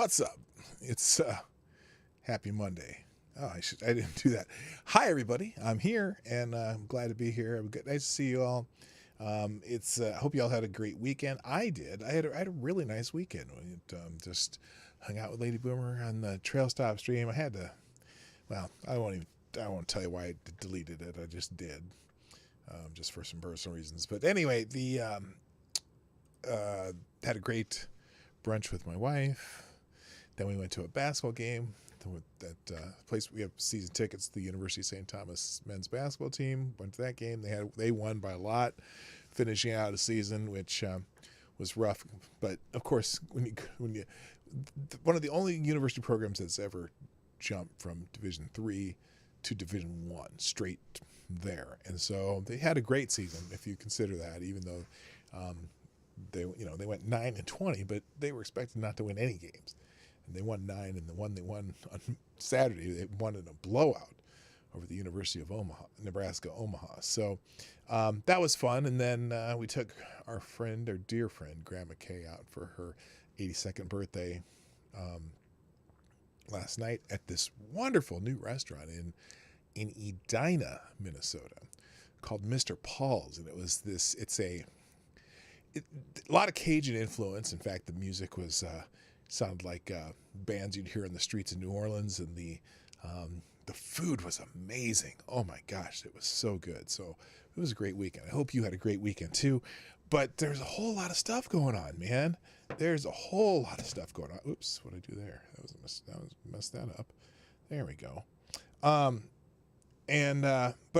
What's up? It's happy Monday. Oh, I didn't do that. Hi, everybody. I'm here, and I'm glad to be here. Nice to see you all. I hope you all had a great weekend. I did. I had a really nice weekend. Just hung out with Lady Boomer on the Trail Stop stream. I had to. Well, I won't tell you why I deleted it. I just did, just for some personal reasons. But anyway, had a great brunch with my wife. Then we went to a basketball game. That place we have season tickets. The University of St. Thomas men's basketball team went to that game. They won by a lot, finishing out a season which was rough. But of course, when you one of the only university programs that's ever jumped from Division III to Division I straight there, and so they had a great season if you consider that. Even though they went 9-20, but they were expected not to win any games. And they won 9, and the one they won on Saturday, they won in a blowout over the University of Nebraska Omaha. So that was fun. And then we took our dear friend, Grandma Kay, out for her 82nd birthday last night at this wonderful new restaurant in Edina, Minnesota, called Mr. Paul's. And it's a lot of Cajun influence. In fact, the music was sounded like bands you'd hear in the streets of New Orleans, and the food was amazing. Oh my gosh, it was so good. So it was a great weekend. I hope you had a great weekend too. But there's a whole lot of stuff going on, man. There's a whole lot of stuff going on. Oops, what did I do there? That messed that up. There we go. But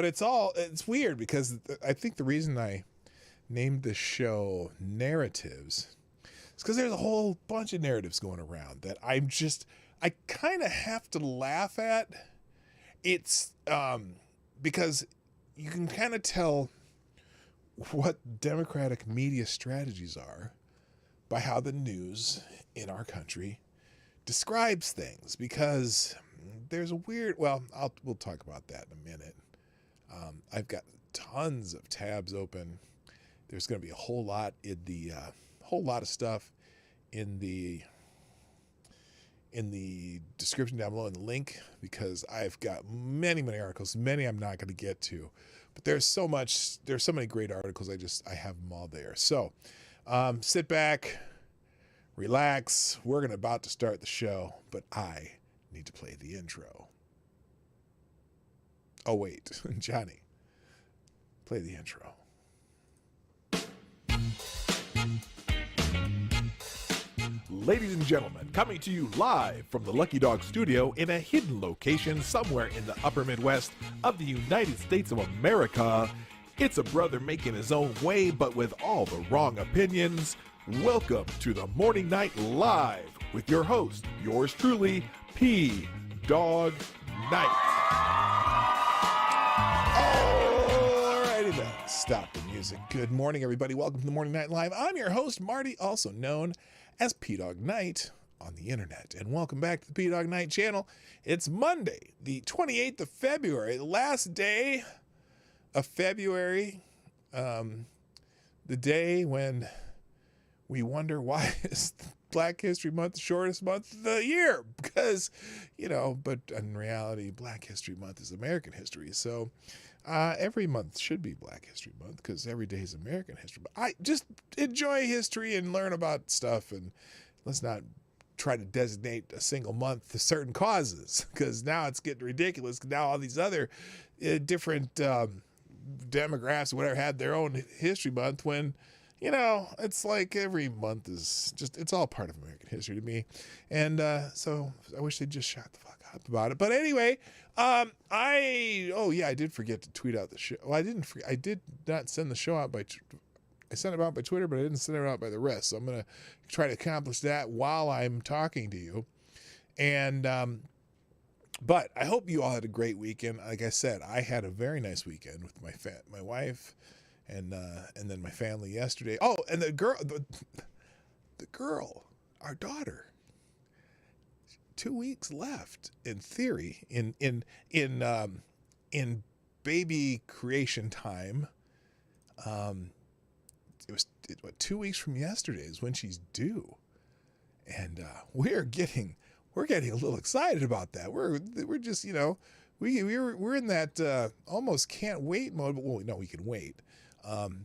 it's weird because I think the reason I named the show Narratives, it's because there's a whole bunch of narratives going around that I kind of have to laugh at. It's because you can kind of tell what Democratic media strategies are by how the news in our country describes things. Because there's a we'll talk about that in a minute. I've got tons of tabs open. There's going to be a whole lot of stuff in the description down below in the link, because I've got many articles. Many I'm not going to get to, but there's so many great articles. I have them all there. So sit back, relax. We're about to start the show, but I need to play the intro. Oh wait, Johnny, play the intro. Ladies and gentlemen, coming to you live from the Lucky Dog studio in a hidden location somewhere in the upper Midwest of the United States of America, it's a brother making his own way, but with all the wrong opinions. Welcome to the Morning Night Live with your host, yours truly, PDawg Knight. Alrighty then, stop the music. Good morning, everybody. Welcome to the Morning Night Live. I'm your host, Marty, also known as Dawg Knight on the internet. And welcome back to the Dawg Knight Channel. It's Monday, the 28th of February, the last day of February, the day when we wonder why is Black History Month the shortest month of the year. Because, but in reality, Black History Month is American history. So every month should be Black History Month because every day is American history. But I just enjoy history and learn about stuff, and let's not try to designate a single month to certain causes, because now it's getting ridiculous. Now all these other different demographics or whatever had their own history month when, it's like every month is it's all part of American history to me. And so I wish they'd just shut the fuck up about it. But anyway, I did forget to tweet out the show. Well, I did not send the show out I sent it out by Twitter, but I didn't send it out by the rest. So I'm going to try to accomplish that while I'm talking to you. And, but I hope you all had a great weekend. Like I said, I had a very nice weekend with my wife and then my family yesterday. Oh, and the girl, our daughter, 2 weeks left in theory in baby creation time. It was 2 weeks from yesterday is when she's due. And we're getting a little excited about that. We're just, you know, we're in that almost can't wait mode. But well, no, we can wait.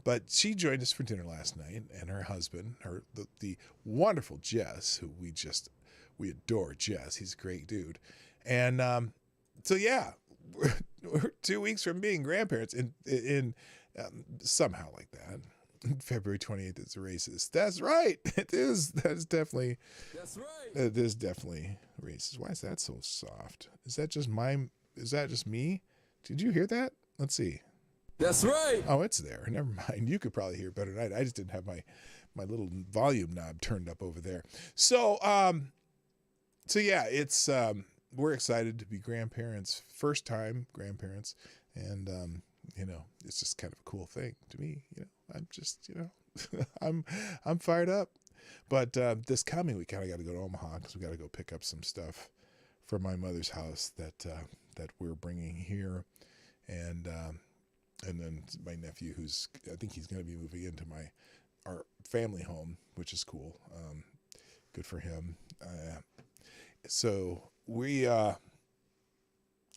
But she joined us for dinner last night, and her husband, the wonderful Jess, who we adore Jess. He's a great dude. And so yeah, we're 2 weeks from being grandparents in somehow like that. February 28th is the racist. That's right. It is. That's right. It is definitely racist. Why is that so soft? Is that just me? Did you hear that? Let's see. That's right. Oh, it's there. Never mind. You could probably hear it better than I did. I just didn't have my little volume knob turned up over there. So yeah, it's we're excited to be grandparents, first time grandparents, and you know, it's just kind of a cool thing to me. You know, I'm just, you know, I'm fired up. But this coming week, I got to go to Omaha because we got to go pick up some stuff from my mother's house that we're bringing here, and then my nephew, I think he's going to be moving into our family home, which is cool. Good for him. So we got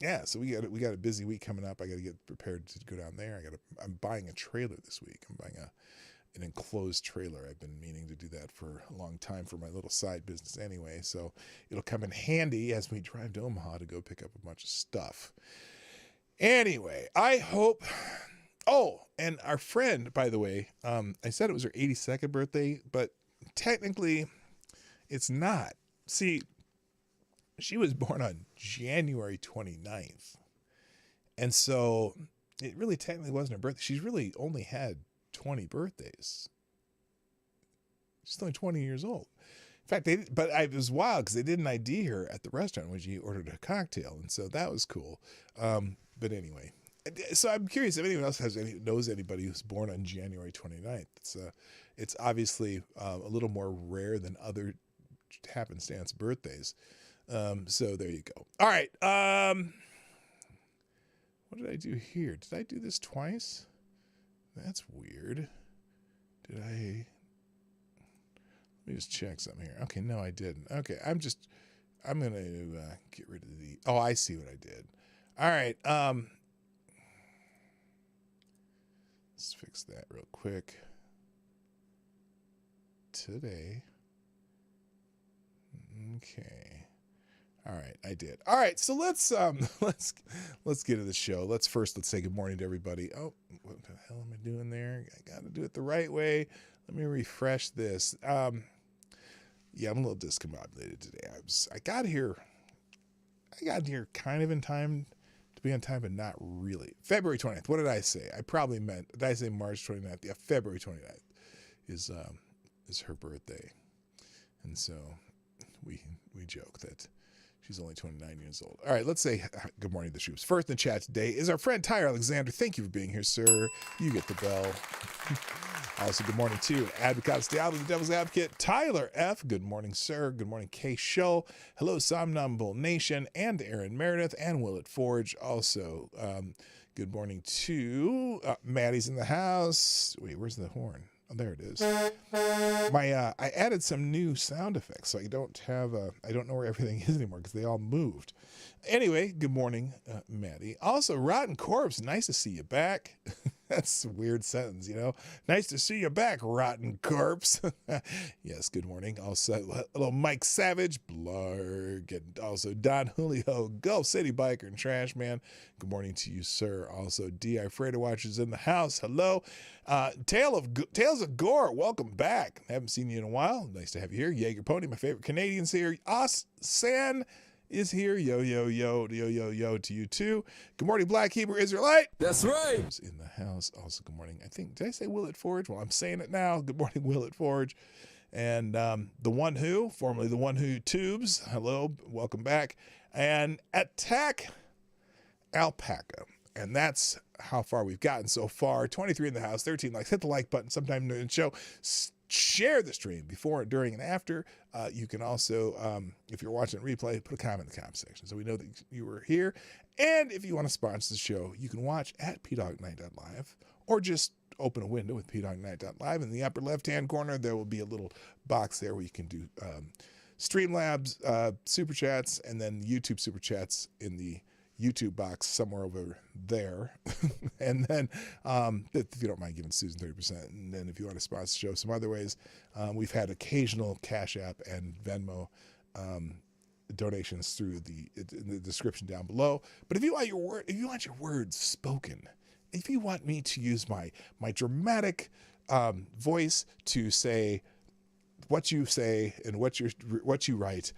a busy week coming up. I got to get prepared to go down there. I'm buying a trailer this week. I'm buying an enclosed trailer. I've been meaning to do that for a long time for my little side business anyway. So it'll come in handy as we drive to Omaha to go pick up a bunch of stuff. Anyway, I hope. Oh, and our friend, by the way, I said it was her 82nd birthday, but technically it's not. See, she was born on January 29th. And so it really technically wasn't her birthday. She's really only had 20 birthdays. She's only 20 years old. In fact, it was wild because they didn't ID her at the restaurant when she ordered a cocktail. And so that was cool. But anyway, so I'm curious if anyone else knows anybody who's born on January 29th. It's obviously a little more rare than other happenstance birthdays. So there you go. All right. What did I do here? Did I do this twice? That's weird. Let me just check something here. Okay, no, I didn't. Okay, I'm going to get rid of oh, I see what I did. All right. Let's fix that real quick. Today. Okay. All right, I did. All right, so let's get to the show. Let's say good morning to everybody. Oh, what the hell am I doing there? I got to do it the right way. Let me refresh this. Yeah, I'm a little discombobulated today. I got here kind of in time to be on time, but not really. February 20th. What did I say? Did I say March 29th? Yeah, February 29th is her birthday, and so we joke that she's only 29 years old. All right, let's say good morning to the troops. First in the chat today is our friend Tyler Alexander. Thank you for being here, sir. You get the bell. Also, good morning to Advocates Diablo, the Devil's Advocate, Tyler F. Good morning, sir. Good morning, K. Show. Hello, Somnambule Nation, and Aaron Meredith, and Willett Forge. Also, good morning to Maddie's in the house. Wait, where's the horn? Oh, there it is. I added some new sound effects, so I don't know where everything is anymore because they all moved. Anyway, good morning, Maddie. Also, Rotten Corpse, nice to see you back. That's a weird sentence, you know. Nice to see you back, Rotten Corpse. Yes, good morning. Also, hello, Mike Savage, Blarg, and also Don Julio, Gulf City Biker and Trash Man. Good morning to you, sir. Also, D.I. Freighter Watchers in the house. Hello. Tales of Gore, welcome back. Haven't seen you in a while. Nice to have you here. Jaeger Pony, my favorite Canadians here. San is here. Yo, yo, yo, yo, yo, yo to you too. Good morning, Black Hebrew Israelite. That's right. In the house. Also, good morning. Did I say Willett Forge? Well, I'm saying it now. Good morning, Willett Forge. And the One Who, formerly the One Who Tubes. Hello, welcome back. And Attack Alpaca. And that's how far we've gotten so far. 23 in the house, 13 likes. Hit the like button sometime during the show. Share the stream before, during, and after. You can also, if you're watching replay, put a comment in the comment section so we know that you were here. And if you want to sponsor the show, you can watch at PDawgKnight.live or just open a window with PDawgKnight.live. In the upper left-hand corner, there will be a little box there where you can do Streamlabs Super Chats, and then YouTube Super Chats in the YouTube box somewhere over there. And then if you don't mind giving Susan 30%, and then if you want to sponsor the show some other ways, we've had occasional Cashapp and Venmo donations through in the description down below. But if you want your words spoken, if you want me to use my dramatic voice to say what you say and what you write,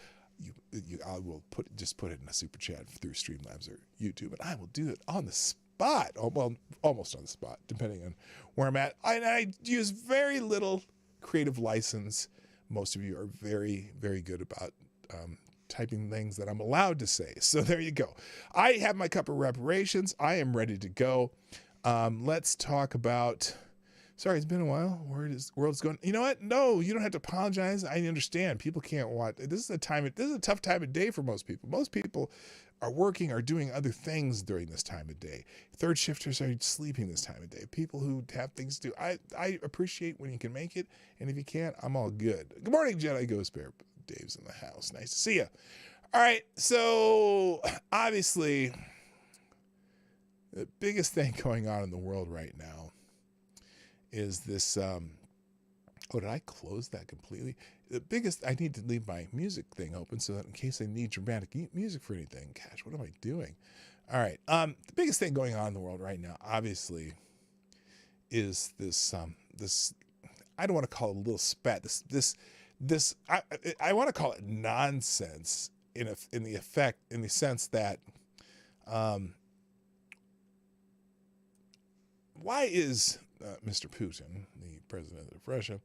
I will put it in a super chat through Streamlabs or YouTube, and I will do it on the spot. Oh, well, almost on the spot, depending on where I'm at. I use very little creative license. Most of you are very, very good about typing things that I'm allowed to say. So there you go. I have my cup of reparations. I am ready to go. Let's talk about. Sorry, it's been a while. World's going. You know what? No, you don't have to apologize. I understand. People can't watch. This is a tough time of day for most people. Most people are working or doing other things during this time of day. Third shifters are sleeping this time of day. People who have things to do. I appreciate when you can make it, and if you can't, I'm all good. Good morning, Jedi Ghost Bear. Dave's in the house. Nice to see you. All right, so obviously, the biggest thing going on in the world right now is this. Oh, did I close that completely? The biggest, I need to leave my music thing open so that in case I need dramatic music for anything. Gosh, what am I doing? All right. The biggest thing going on in the world right now, obviously, is this. I don't want to call it a little spat. I want to call it nonsense in the sense that. Why is Mr. Putin, the president of Russia,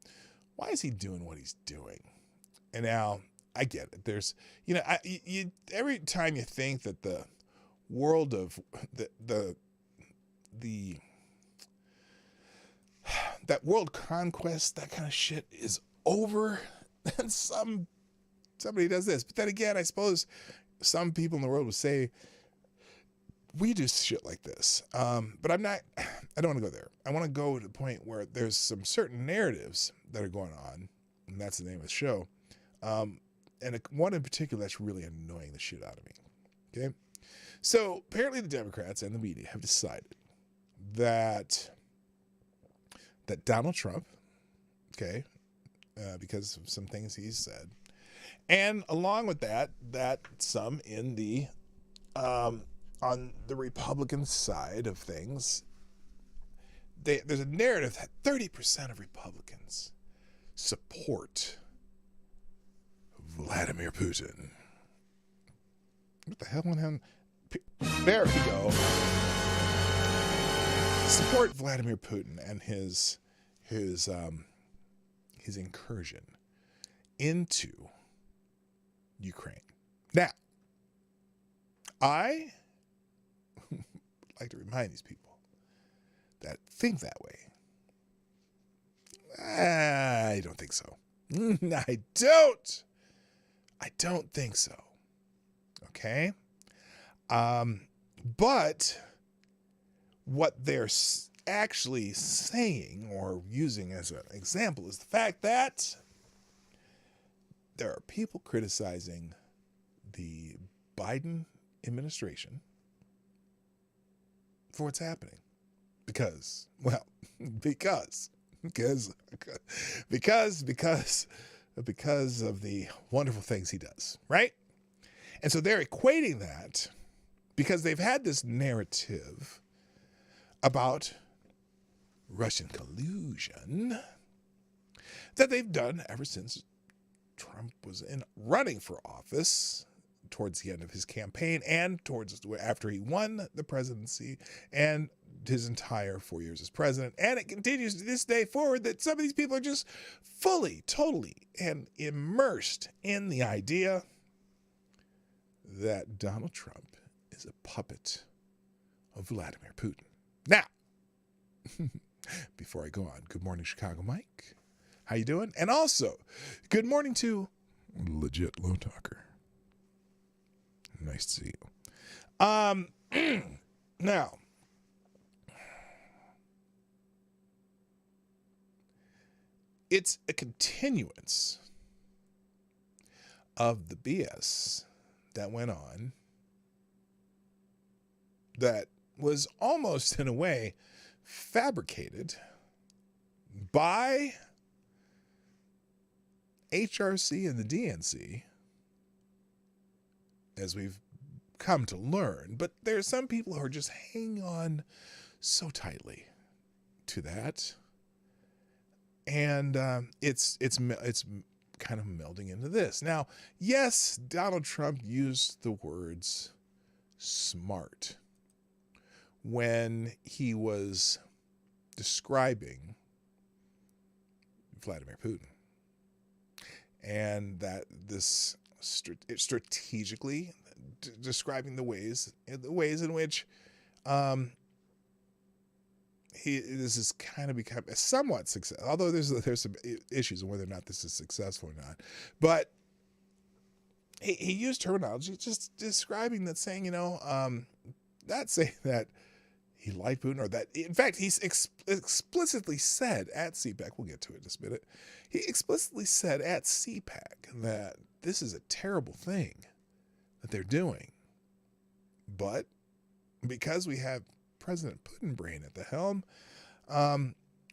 why is he doing what he's doing? And now I get it. There's, every time you think that the world of that world conquest, that kind of shit is over, and somebody does this. But then again, I suppose some people in the world would say, we do shit like this. But I don't want to go there. I want to go to the point where there's some certain narratives that are going on, and that's the name of the show. And one in particular that's really annoying the shit out of me. Okay? So apparently the Democrats and the media have decided that Donald Trump, okay, because of some things he's said, and along with that some in the on the Republican side of things, there's a narrative that 30% of Republicans support Vladimir Putin. What the hell went on? There we go. Support Vladimir Putin and his incursion into Ukraine. Now, I like to remind these people that think that way. I don't think so. I don't think so. Okay? But what they're actually saying or using as an example is the fact that there are people criticizing the Biden administration for what's happening because of the wonderful things he does, right? And so they're equating that because they've had this narrative about Russian collusion that they've done ever since Trump was running for office, towards the end of his campaign and after he won the presidency and his entire 4 years as president. And it continues to this day forward that some of these people are just fully, totally, and immersed in the idea that Donald Trump is a puppet of Vladimir Putin. Now, before I go on, good morning, Chicago Mike. How you doing? And also, good morning to Legit Low Talker. Nice to see you. Now, it's a continuance of the BS that went on that was almost in a way fabricated by HRC and the DNC, as we've come to learn. But there are some people who are just hanging on so tightly to that, and it's kind of melding into this. Now, yes, Donald Trump used the words smart when he was describing Vladimir Putin, and that this strategically describing the ways in which this has kind of become a somewhat success, although there's some issues on whether or not this is successful or not. But he used terminology just describing that, saying, not saying that he liked Putin, or that, in fact, he's explicitly said at CPAC, we'll get to it in just a minute, he explicitly said at CPAC that this is a terrible thing that they're doing. But because we have President Putin brain at the helm,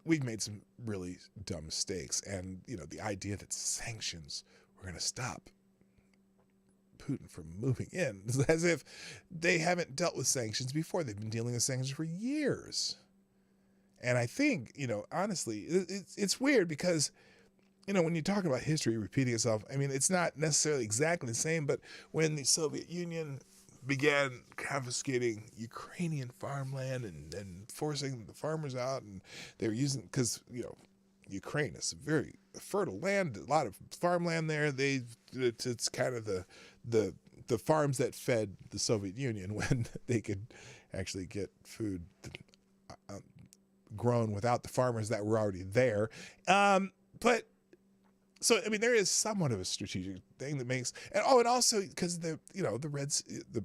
we've made some really dumb mistakes. And, the idea that sanctions were going to stop Putin from moving in, as if they haven't dealt with sanctions before. They've been dealing with sanctions for years. And I think, honestly, it's weird because, when you talk about history repeating itself, I mean, it's not necessarily exactly the same, but when the Soviet Union began confiscating Ukrainian farmland and forcing the farmers out, and they were using, because, Ukraine is a very fertile land, a lot of farmland there. It's kind of the farms that fed the Soviet Union when they could actually get food grown without the farmers that were already there. But so, I mean, there is somewhat of a strategic thing that makes, and also because the Red Sea, the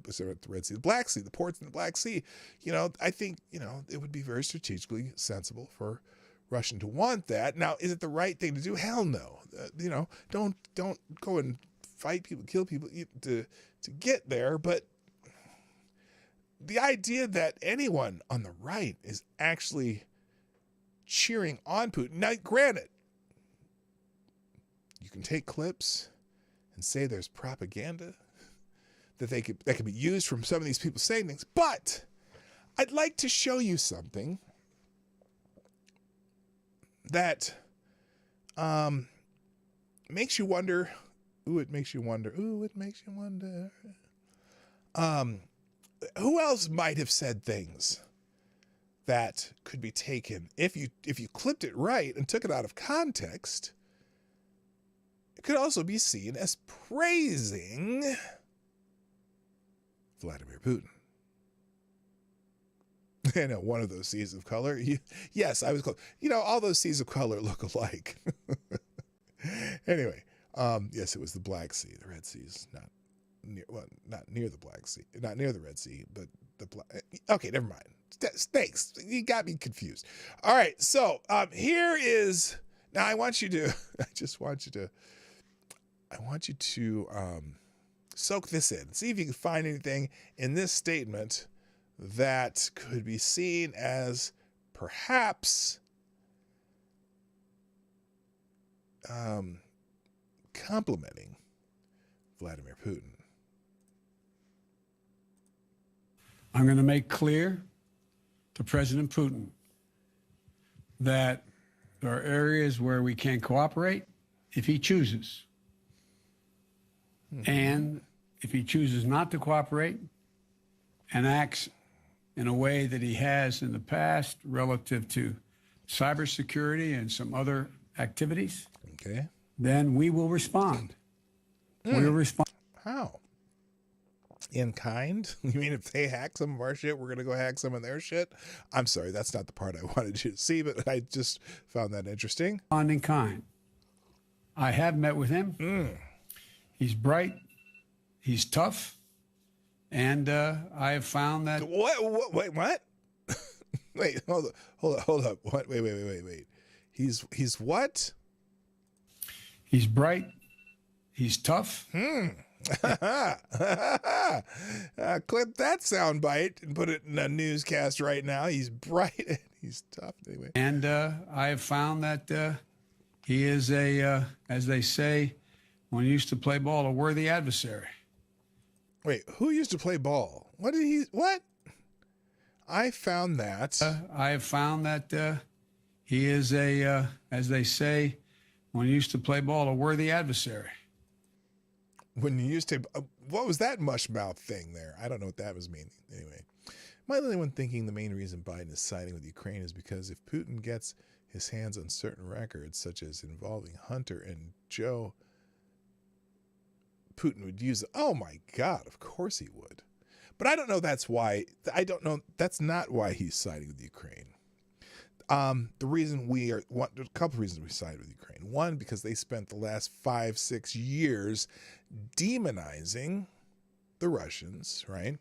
Black Sea, the ports in the Black Sea, I think, it would be very strategically sensible for Russia to want that. Now, is it the right thing to do? Hell no. Don't go and fight people, kill people to get there. But the idea that anyone on the right is actually cheering on Putin. Now, granted, you can take clips and say there's propaganda that could be used from some of these people saying things, but I'd like to show you something that makes you wonder. Ooh, it makes you wonder. Ooh, it makes you wonder. Who else might have said things that could be taken if you clipped it right and took it out of context? It could also be seen as praising Vladimir Putin. I know, one of those seas of color. Yes, I was close. All those seas of color look alike. Anyway, yes, it was the Black Sea. The Red Sea is not near the Black Sea, not near the Red Sea, but okay, never mind. Thanks. You got me confused. All right, so here is, now I want you to soak this in. See if you can find anything in this statement that could be seen as perhaps complimenting Vladimir Putin. I'm going to make clear to President Putin that there are areas where we can cooperate if he chooses. And if he chooses not to cooperate and acts in a way that he has in the past relative to cybersecurity and some other activities, okay, then we will respond. We'll respond. How? In kind? You mean if they hack some of our shit, we're going to go hack some of their shit? I'm sorry, that's not the part I wanted you to see, but I just found that interesting. Respond in kind. I have met with him. He's bright. He's tough. And I have found that... What? Wait, what? Wait, hold up. What? Wait. He's what? He's bright. He's tough. Clip that soundbite and put it in a newscast right now. He's bright and he's tough anyway. And I have found that he is as they say, when he used to play ball, a worthy adversary. Wait, who used to play ball? What? I found that. I have found that he is as they say, when he used to play ball, a worthy adversary. When you used to, what was that mush mouth thing there? I don't know what that was meaning. Anyway, am I the only one thinking the main reason Biden is siding with Ukraine is because if Putin gets his hands on certain records, such as involving Hunter and Joe, Putin would use it? Oh my God, of course he would. But I don't know that's why. I don't know. That's not why he's siding with Ukraine. The reason a couple of reasons we sided with Ukraine. One, because they spent the last 5-6 years demonizing the Russians, right?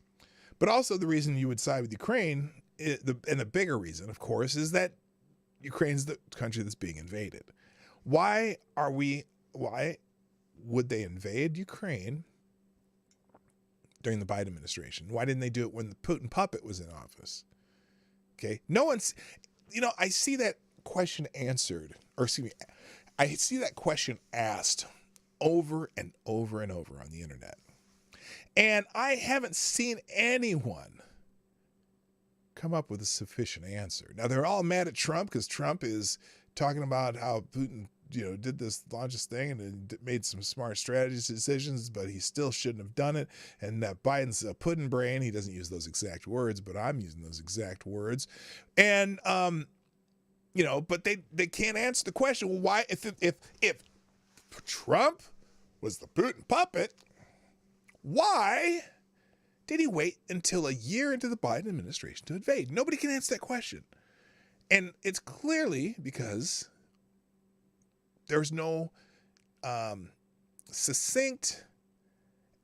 But also the reason you would side with Ukraine, and the bigger reason, of course, is that Ukraine's the country that's being invaded. Why would they invade Ukraine during the Biden administration? Why didn't they do it when the Putin puppet was in office? Okay. I see that question answered, or excuse me, I see that question asked over and over and over on the internet. And I haven't seen anyone come up with a sufficient answer. Now, they're all mad at Trump because Trump is talking about how Putin, did launch this thing and made some smart strategies decisions, but he still shouldn't have done it. And that Biden's a pudding brain. He doesn't use those exact words, but I'm using those exact words. And, but they can't answer the question. Well, why, if Trump was the Putin puppet, why did he wait until a year into the Biden administration to invade? Nobody can answer that question. And it's clearly because there's no succinct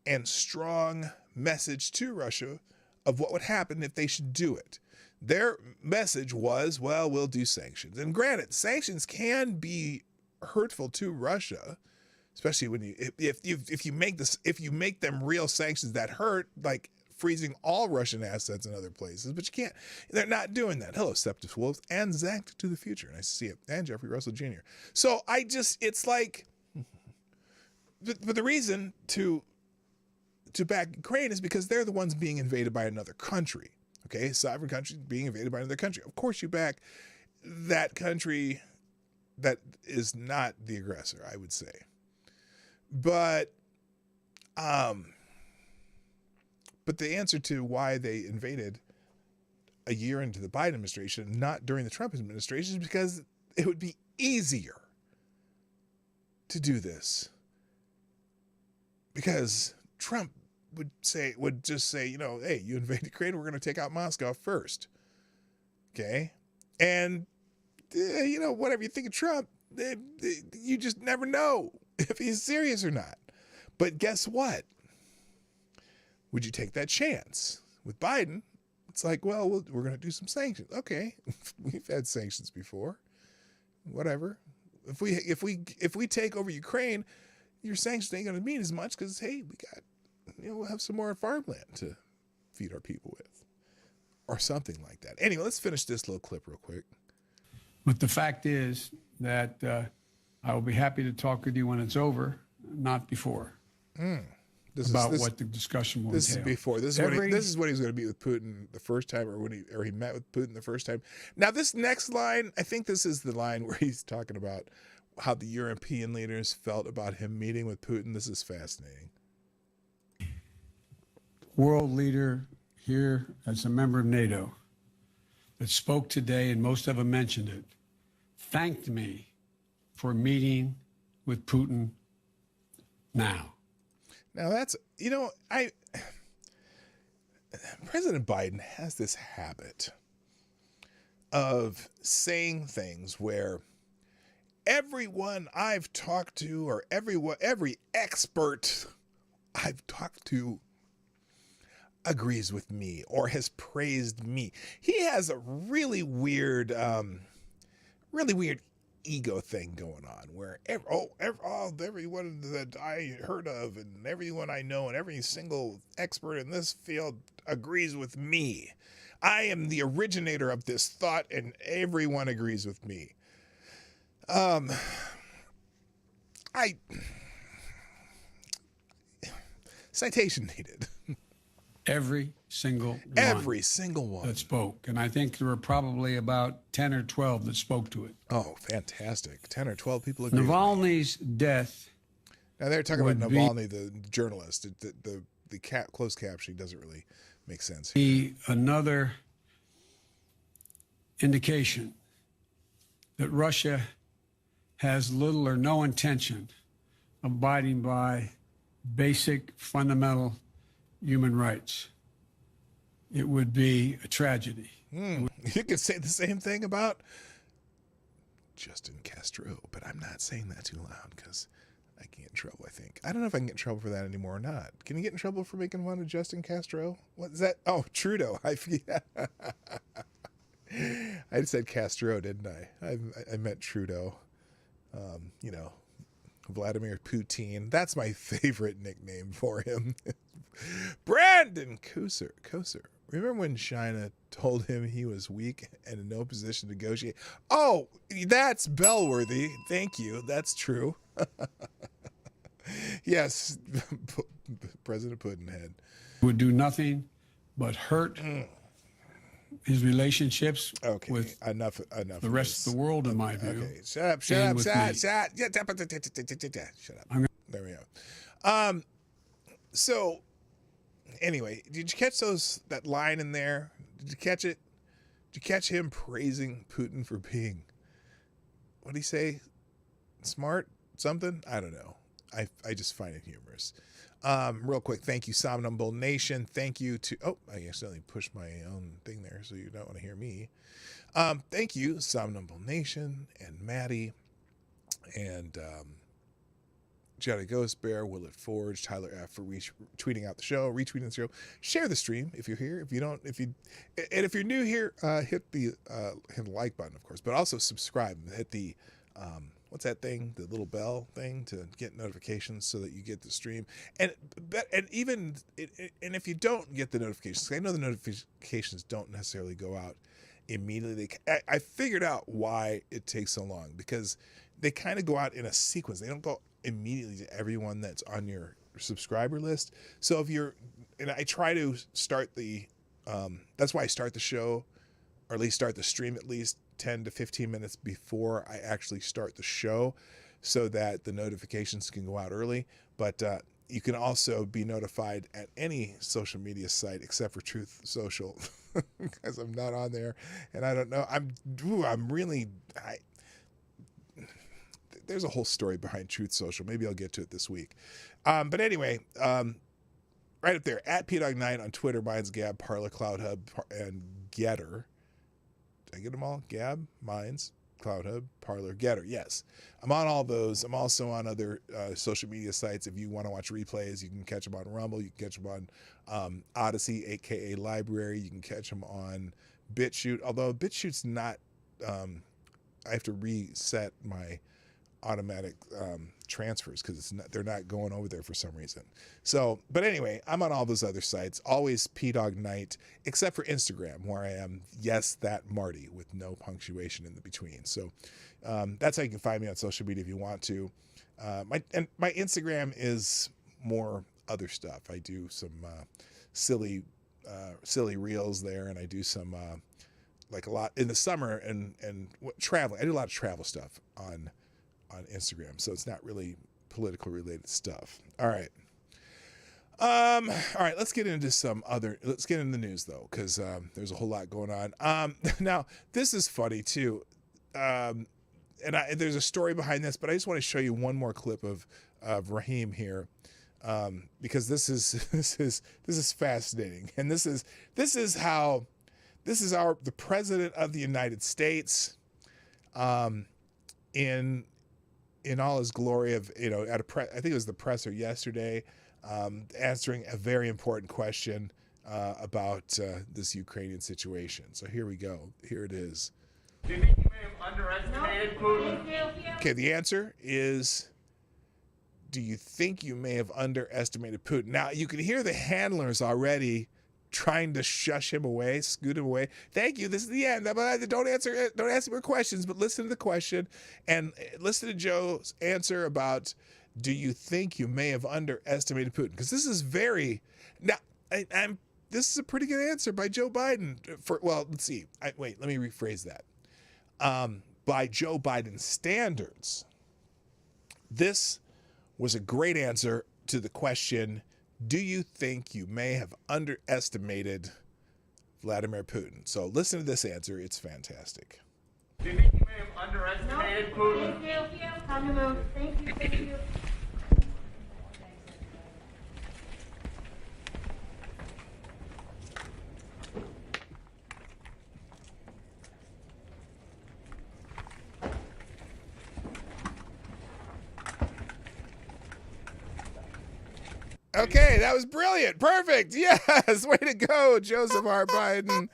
and strong message to Russia of what would happen if they should do it. Their message was, well, we'll do sanctions. And granted, sanctions can be hurtful to Russia, especially when if you make them real sanctions that hurt, like freezing all Russian assets in other places. But you can't. They're not doing that. Hello, Septus Wolves and Zach to the Future. Nice to see it. And Jeffrey Russell Jr. So it's like, but the reason to back Ukraine is because they're the ones being invaded by another country. Okay, sovereign country being invaded by another country. Of course, you back that country that is not the aggressor, I would say. But the answer to why they invaded a year into the Biden administration, not during the Trump administration, is because it would be easier to do this. Because Trump would just say, hey, you invade Ukraine, we're going to take out Moscow first. Okay? And, whatever you think of Trump, you just never know if he's serious or not. But guess what? Would you take that chance? With Biden, it's like, well, we're going to do some sanctions. Okay, we've had sanctions before. Whatever. If we take over Ukraine, your sanctions ain't going to mean as much because, hey, we'll have some more farmland to feed our people with, or something like that. Anyway, let's finish this little clip real quick. But the fact is that I will be happy to talk with you when it's over, not before. What the discussion will entail. This is before. This is what he was going to be with Putin the first time, or he met with Putin the first time. Now, this next line, I think this is the line where he's talking about how the European leaders felt about him meeting with Putin. This is fascinating. World leader here as a member of NATO that spoke today, and most of them mentioned it, thanked me for meeting with Putin now. Now that's, President Biden has this habit of saying things where everyone I've talked to, or every expert I've talked to agrees with me or has praised me. He has a really weird ego thing going on where everyone that I heard of and everyone I know and every single expert in this field agrees with me. I am the originator of this thought and everyone agrees with me. Citation needed. Every single one. Every single one that spoke. And I think there were probably about 10 or 12 that spoke to it. Oh, fantastic. 10 or 12 people agree. Navalny's death. Now they're talking about Navalny, the journalist. The closed captioning doesn't really make sense. Be another indication that Russia has little or no intention of abiding by basic fundamental human rights. It would be a tragedy. You could say the same thing about Justin Castro, but I'm not saying that too loud because I can get in trouble, I think. I don't know if I can get in trouble for that anymore or not. Can you get in trouble for making fun of Justin Castro? What is that? Oh, Trudeau. I said Castro, didn't I? I meant Trudeau. Vladimir Putin. That's my favorite nickname for him. Brandon Koser. Remember when China told him he was weak and in no position to negotiate? Oh, that's bellworthy. Thank you. That's true. Yes, President Puddinhead would do nothing but hurt his relationships with enough the rest of the world, in my view. Okay, shut up. There we go. So anyway, did you catch that line in there? Did you catch it? Did you catch him praising Putin for being, what did he say? Smart? Something? I don't know. I just find it humorous. Real quick, thank you, Somnambule Nation. Thank you to, I accidentally pushed my own thing there, so you don't want to hear me. Thank you, Somnambule Nation, and Maddie, and Jedi Ghost Bear, Willett Forge, Tyler F for tweeting out the show, retweeting the show. Share the stream if you're here. If you're new here, hit the like button, of course, but also subscribe. Hit the what's that thing? The little bell thing to get notifications so that you get the stream. And if you don't get the notifications, I know the notifications don't necessarily go out immediately. I figured out why it takes so long, because they kind of go out in a sequence. They don't go immediately to everyone that's on your subscriber list. So I try to start that's why I start the show, or at least start the stream at least 10 to 15 minutes before I actually start the show, so that the notifications can go out early. But you can also be notified at any social media site except for Truth Social, because I'm not on there, and I don't know. There's a whole story behind Truth Social. Maybe I'll get to it this week. But anyway, right up there, at PDawgKnight on Twitter, mine's Gab, Parler, Cloud Hub, and Getter. Did I get them all? Gab, Minds, Cloud Hub, Parler, Getter. Yes, I'm on all those. I'm also on other social media sites. If you want to watch replays, you can catch them on Rumble. You can catch them on Odyssey, aka Library. You can catch them on BitChute. Although BitChute's not, I have to reset my automatic transfers because they're not going over there for some reason. So, but anyway, I'm on all those other sites, always PDawgKnight, except for Instagram, where I am that Marty with no punctuation in the between. So that's how you can find me on social media if you want to. My Instagram is more other stuff. I do some silly reels there, and I do some like a lot in the summer and traveling. I do a lot of travel stuff on Instagram, so it's not really political related stuff. All right, let's get into the news though, because there's a whole lot going on. Now this is funny too, and there's a story behind this, but I just want to show you one more clip of Raheem here, because this is fascinating, and this is the president of the United States, in all his glory of, at I think it was the presser yesterday, answering a very important question about this Ukrainian situation. So here we go. Here it is. Do you think you may have underestimated Putin? Okay, the answer is, do you think you may have underestimated Putin? Now, you can hear the handlers already trying to shush him away, scoot him away. Thank you, this is the end. Don't ask more questions, but listen to the question and listen to Joe's answer about, do you think you may have underestimated Putin? Because this is very, now, this is a pretty good answer by Joe Biden. Well, let's see. Wait, let me rephrase that. By Joe Biden's standards, this was a great answer to the question, do you think you may have underestimated Vladimir Putin? So listen to this answer. It's fantastic. Do you think you may have underestimated Putin? Thank you. Time to move. Thank you. Thank you. Okay, that was brilliant. Perfect. Yes, way to go, Joseph R. Biden.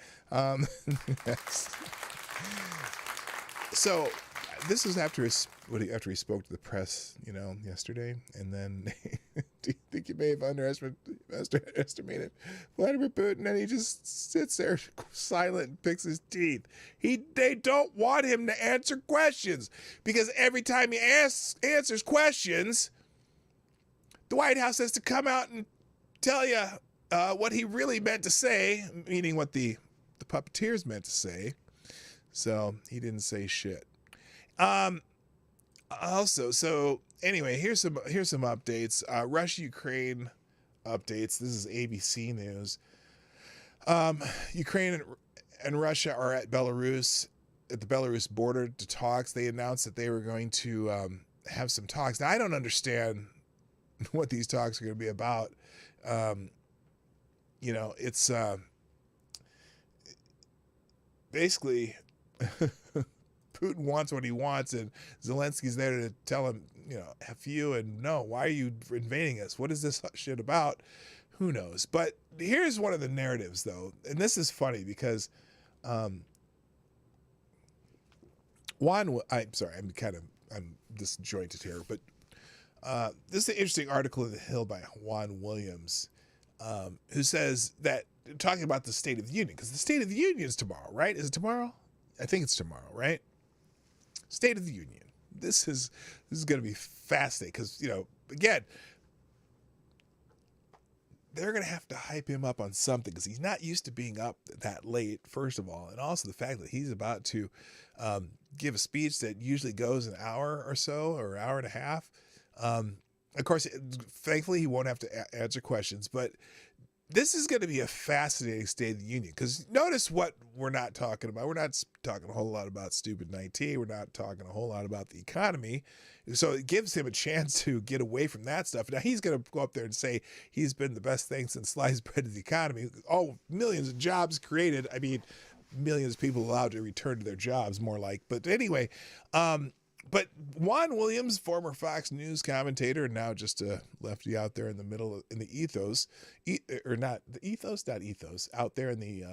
Yes. So this was after he spoke to the press, yesterday, and then do you think you may have underestimated Vladimir Putin? And he just sits there silent and picks his teeth. They don't want him to answer questions because every time he answers questions, the White House has to come out and tell you what he really meant to say, meaning what the puppeteers meant to say. So he didn't say shit. Also, so anyway, here's some updates. Russia-Ukraine updates. This is ABC News. Ukraine and Russia are at the Belarus border to talks. They announced that they were going to have some talks. Now, I don't understand what these talks are going to be about. It's basically Putin wants what he wants, and Zelensky's there to tell him, F you, and no, why are you invading us? What is this shit about? Who knows? But here's one of the narratives, though, and this is funny because I'm disjointed here, but this is an interesting article in The Hill by Juan Williams, who says that, talking about the State of the Union, because the State of the Union is tomorrow, right? Is it tomorrow? I think it's tomorrow, right? State of the Union. This is going to be fascinating because, again, they're going to have to hype him up on something because he's not used to being up that late, first of all, and also the fact that he's about to give a speech that usually goes an hour or so, or an hour and a half. Of course, thankfully, he won't have to answer questions, but this is going to be a fascinating State of the Union because notice what we're not talking about. We're not talking a whole lot about stupid 19. We're not talking a whole lot about the economy. So it gives him a chance to get away from that stuff. Now, he's going to go up there and say he's been the best thing since sliced bread to the economy. Oh, millions of jobs created. I mean, millions of people allowed to return to their jobs, more like. But anyway, but Juan Williams, former Fox News commentator, and now just a lefty out there in the middle, in the ethos, out there in the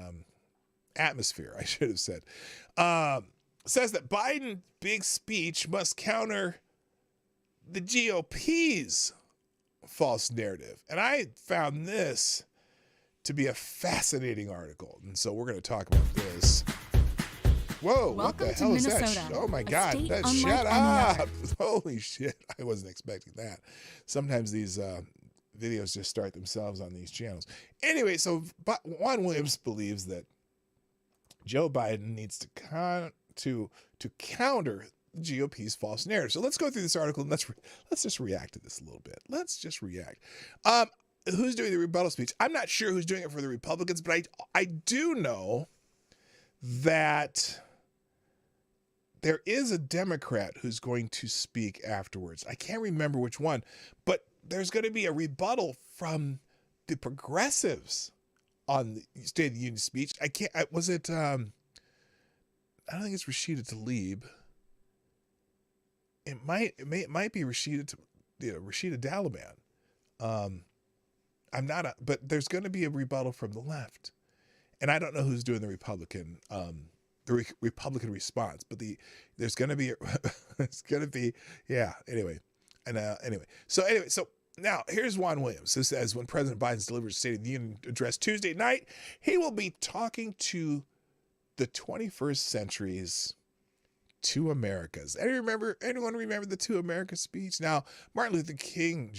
atmosphere, I should have said, says that Biden's big speech must counter the GOP's false narrative. And I found this to be a fascinating article. And so we're going to talk about this. Whoa, Welcome what the to hell is Minnesota, that? Oh my a God, state that unlike shut any up. Holy shit, I wasn't expecting that. Sometimes these videos just start themselves on these channels. Anyway, so Juan Williams believes that Joe Biden needs to counter the GOP's false narrative. So let's go through this article and let's just react to this a little bit. Let's just react. Who's doing the rebuttal speech? I'm not sure who's doing it for the Republicans, but I do know that there is a Democrat who's going to speak afterwards. I can't remember which one, but there's going to be a rebuttal from the progressives on the State of the Union speech. I don't think it's Rashida Tlaib. It might be Rashida Tlaib. But there's going to be a rebuttal from the left. And I don't know who's doing the Republican the Republican response, but there's going to be it's going to be anyway. And so now here's Juan Williams, who says when President Biden delivers a State of the Union address Tuesday night, he will be talking to the 21st century's two Americas. Anyone remember the two Americas speech? Now, Martin Luther King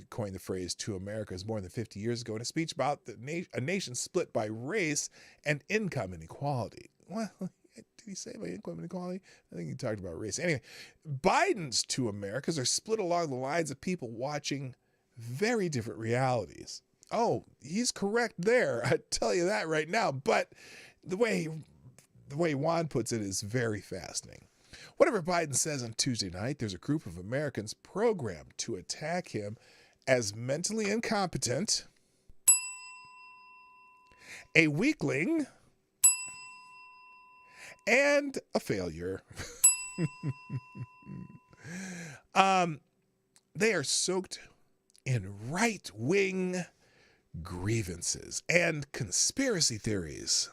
coined the phrase two Americas more than 50 years ago in a speech about a nation split by race and income inequality. Well, did he say by income inequality? I think he talked about race. Anyway, Biden's two Americas are split along the lines of people watching very different realities. Oh, he's correct there. I tell you that right now. But the way Juan puts it is very fascinating. Whatever Biden says on Tuesday night, there's a group of Americans programmed to attack him as mentally incompetent, a weakling, and a failure. They are soaked in right-wing grievances and conspiracy theories.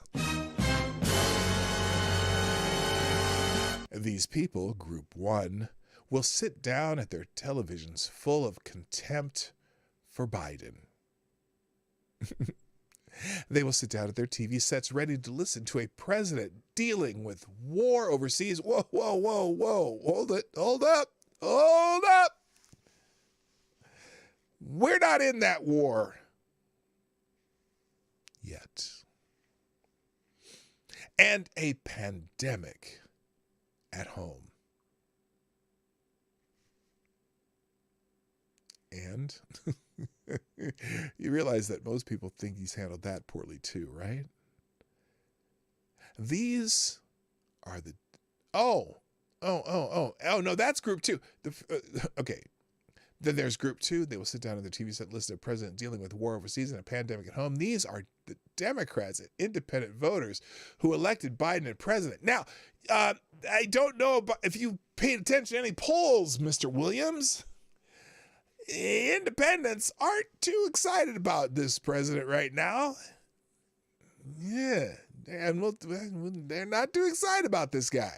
These people, Group 1, will sit down at their televisions full of contempt for Biden. They will sit down at their TV sets ready to listen to a president dealing with war overseas. Whoa, whoa, whoa, whoa. Hold up. We're not in that war yet. And a pandemic at home. And you realize that most people think he's handled that poorly too, right? These are the... Oh, no, that's Group 2. Okay. Then there's Group 2. They will sit down at their TV set, listen to a president dealing with war overseas and a pandemic at home. These are the Democrats and independent voters who elected Biden as president. Now, I don't know if you paid attention to any polls, Mr. Williams. Independents aren't too excited about this president right now. Yeah, and they're not too excited about this guy.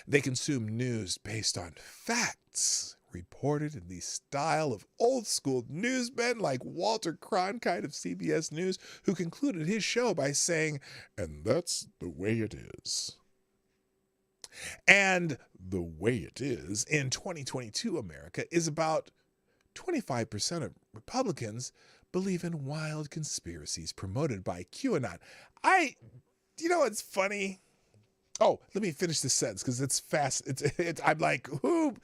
They consume news based on facts, reported in the style of old-school newsmen like Walter Cronkite of CBS News, who concluded his show by saying, "And that's the way it is." And the way it is in 2022 America is about 25% of Republicans believe in wild conspiracies promoted by QAnon. It's funny. Oh, let me finish this sentence because it's fast. I'm like, who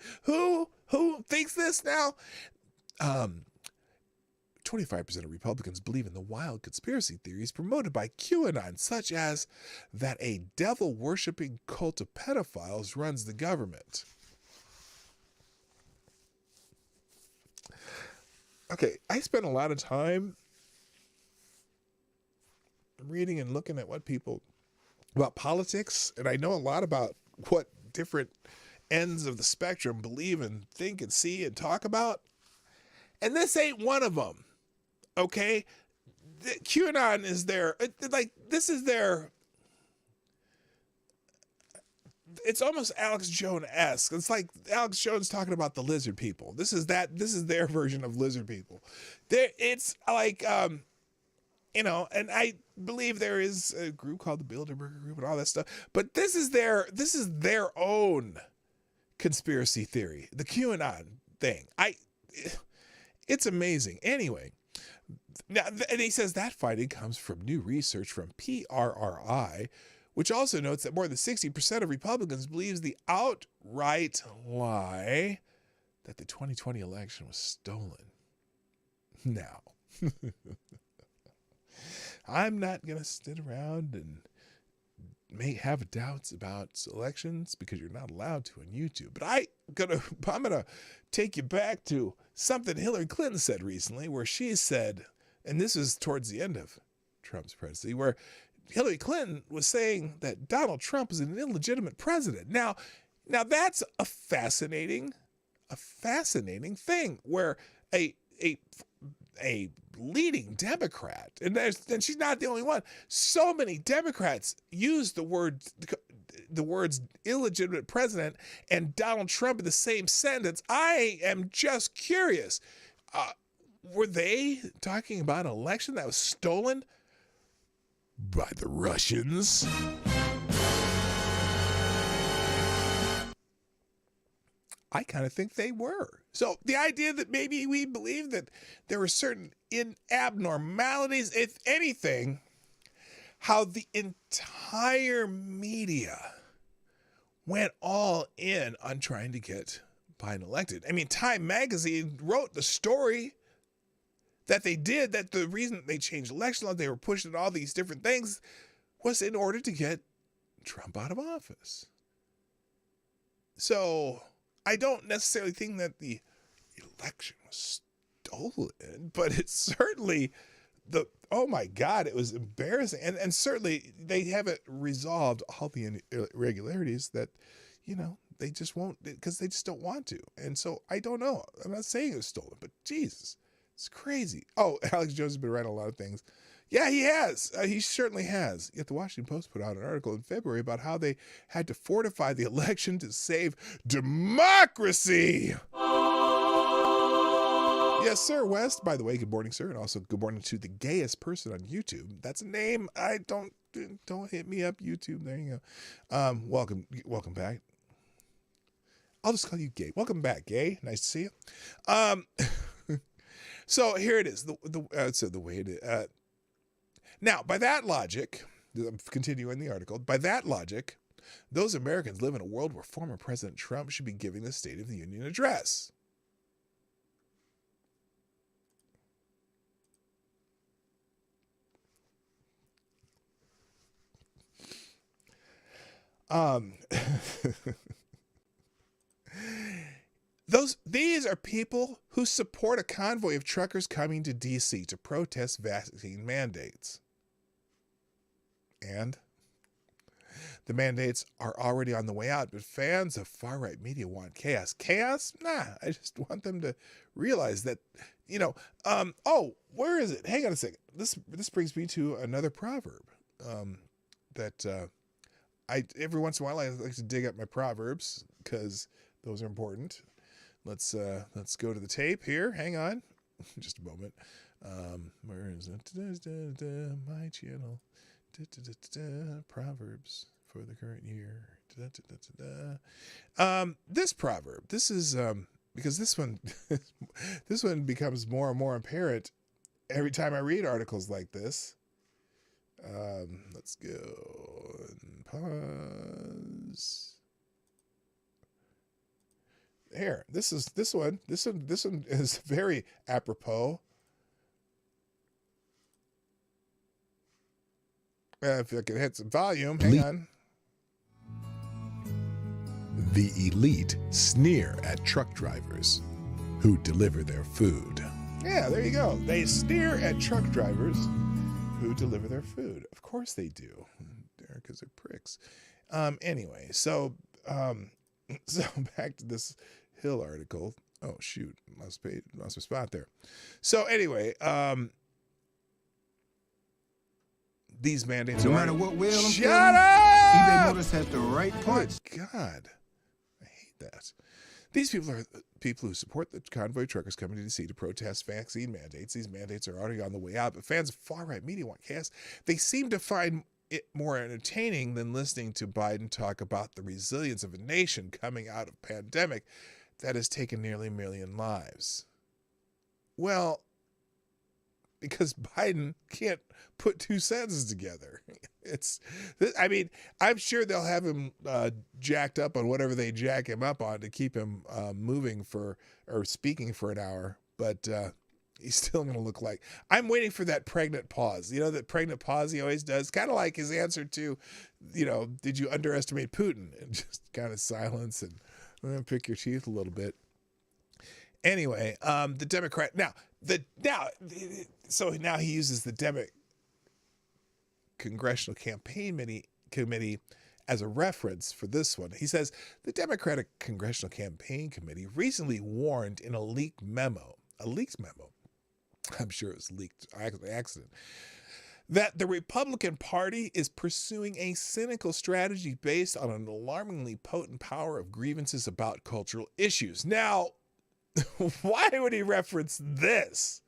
thinks this now? 25% of Republicans believe in the wild conspiracy theories promoted by QAnon, such as that a devil-worshipping cult of pedophiles runs the government. Okay, I spent a lot of time reading and looking at about politics, and I know a lot about what different ends of the spectrum believe and think and see and talk about. And this ain't one of them. Okay, QAnon is it's almost Alex Jones-esque. It's like Alex Jones talking about the lizard people. This is their version of lizard people. It's like, and I believe there is a group called the Bilderberger Group and all that stuff, but this is their own conspiracy theory, the QAnon thing. It's amazing. Anyway, now, and he says that finding comes from new research from PRRI, which also notes that more than 60% of Republicans believes the outright lie that the 2020 election was stolen. Now, I'm not going to sit around and have doubts about elections because you're not allowed to on YouTube. But I'm gonna take you back to something Hillary Clinton said recently, where she said, and this is towards the end of Trump's presidency, where Hillary Clinton was saying that Donald Trump is an illegitimate president. Now that's a fascinating thing, where a a leading Democrat, and she's not the only one. So many Democrats use the words illegitimate president and Donald Trump in the same sentence. I am just curious. Were they talking about an election that was stolen by the Russians? I kind of think they were. So the idea that maybe we believe that there were certain abnormalities, if anything, how the entire media went all in on trying to get Biden elected. I mean, Time Magazine wrote the story that they did, that the reason they changed election law, they were pushing all these different things, was in order to get Trump out of office. So I don't necessarily think that the election was stolen, but it's certainly oh my God, it was embarrassing. And certainly they haven't resolved all the irregularities that, they just won't, because they just don't want to. And so I don't know. I'm not saying it was stolen, but Jesus, it's crazy. Oh, Alex Jones has been writing a lot of things. Yeah, he has. He certainly has. Yet the Washington Post put out an article in February about how they had to fortify the election to save democracy. Yes, sir, West. By the way, good morning, sir. And also good morning to the gayest person on YouTube. That's a name. Don't hit me up, YouTube. There you go. Welcome back. I'll just call you Gay. Welcome back, Gay. Nice to see you. So here it is. The way it is. Now, by that logic, I'm continuing the article. By that logic, those Americans live in a world where former President Trump should be giving the State of the Union address. These are people who support a convoy of truckers coming to D.C. to protest vaccine mandates. And the mandates are already on the way out, but fans of far-right media want chaos. Chaos? Nah, I just want them to realize that, where is it? Hang on a second. This brings me to another proverb that every once in a while I like to dig up my proverbs because those are important. Let's go to the tape here. Hang on, just a moment. Where is it? My channel. Proverbs for the current year. This proverb. This is because this one becomes more and more apparent every time I read articles like this. Let's go and pause. Here, this one is very apropos. If I could hit some volume, hang on. The elite sneer at truck drivers who deliver their food. Yeah, there you go. They sneer at truck drivers who deliver their food. Of course they do. Because they're pricks. Anyway, so back to this Hill article. Oh shoot, lost my spot there. So anyway, these mandates. No matter what wheel I'm Shut up! eBay Motors has the right parts. Good God, I hate that. These people are people who support the convoy truckers coming to D.C. to protest vaccine mandates. These mandates are already on the way out, but fans of far-right media want chaos. They seem to find it more entertaining than listening to Biden talk about the resilience of a nation coming out of a pandemic that has taken nearly 1 million lives. Well, because Biden can't put two sentences together. I'm sure they'll have him jacked up on whatever they jack him up on to keep him moving or speaking for an hour, but he's still going to look like, I'm waiting for that pregnant pause. That pregnant pause he always does, kind of like his answer to, did you underestimate Putin? And just kind of silence and pick your teeth a little bit. Anyway, the Democrat, so now he uses the Congressional Campaign Committee as a reference for this one. He says, the Democratic Congressional Campaign Committee recently warned in a leaked memo I'm sure it was leaked by accident, that the Republican Party is pursuing a cynical strategy based on an alarmingly potent power of grievances about cultural issues. Now, why would he reference this?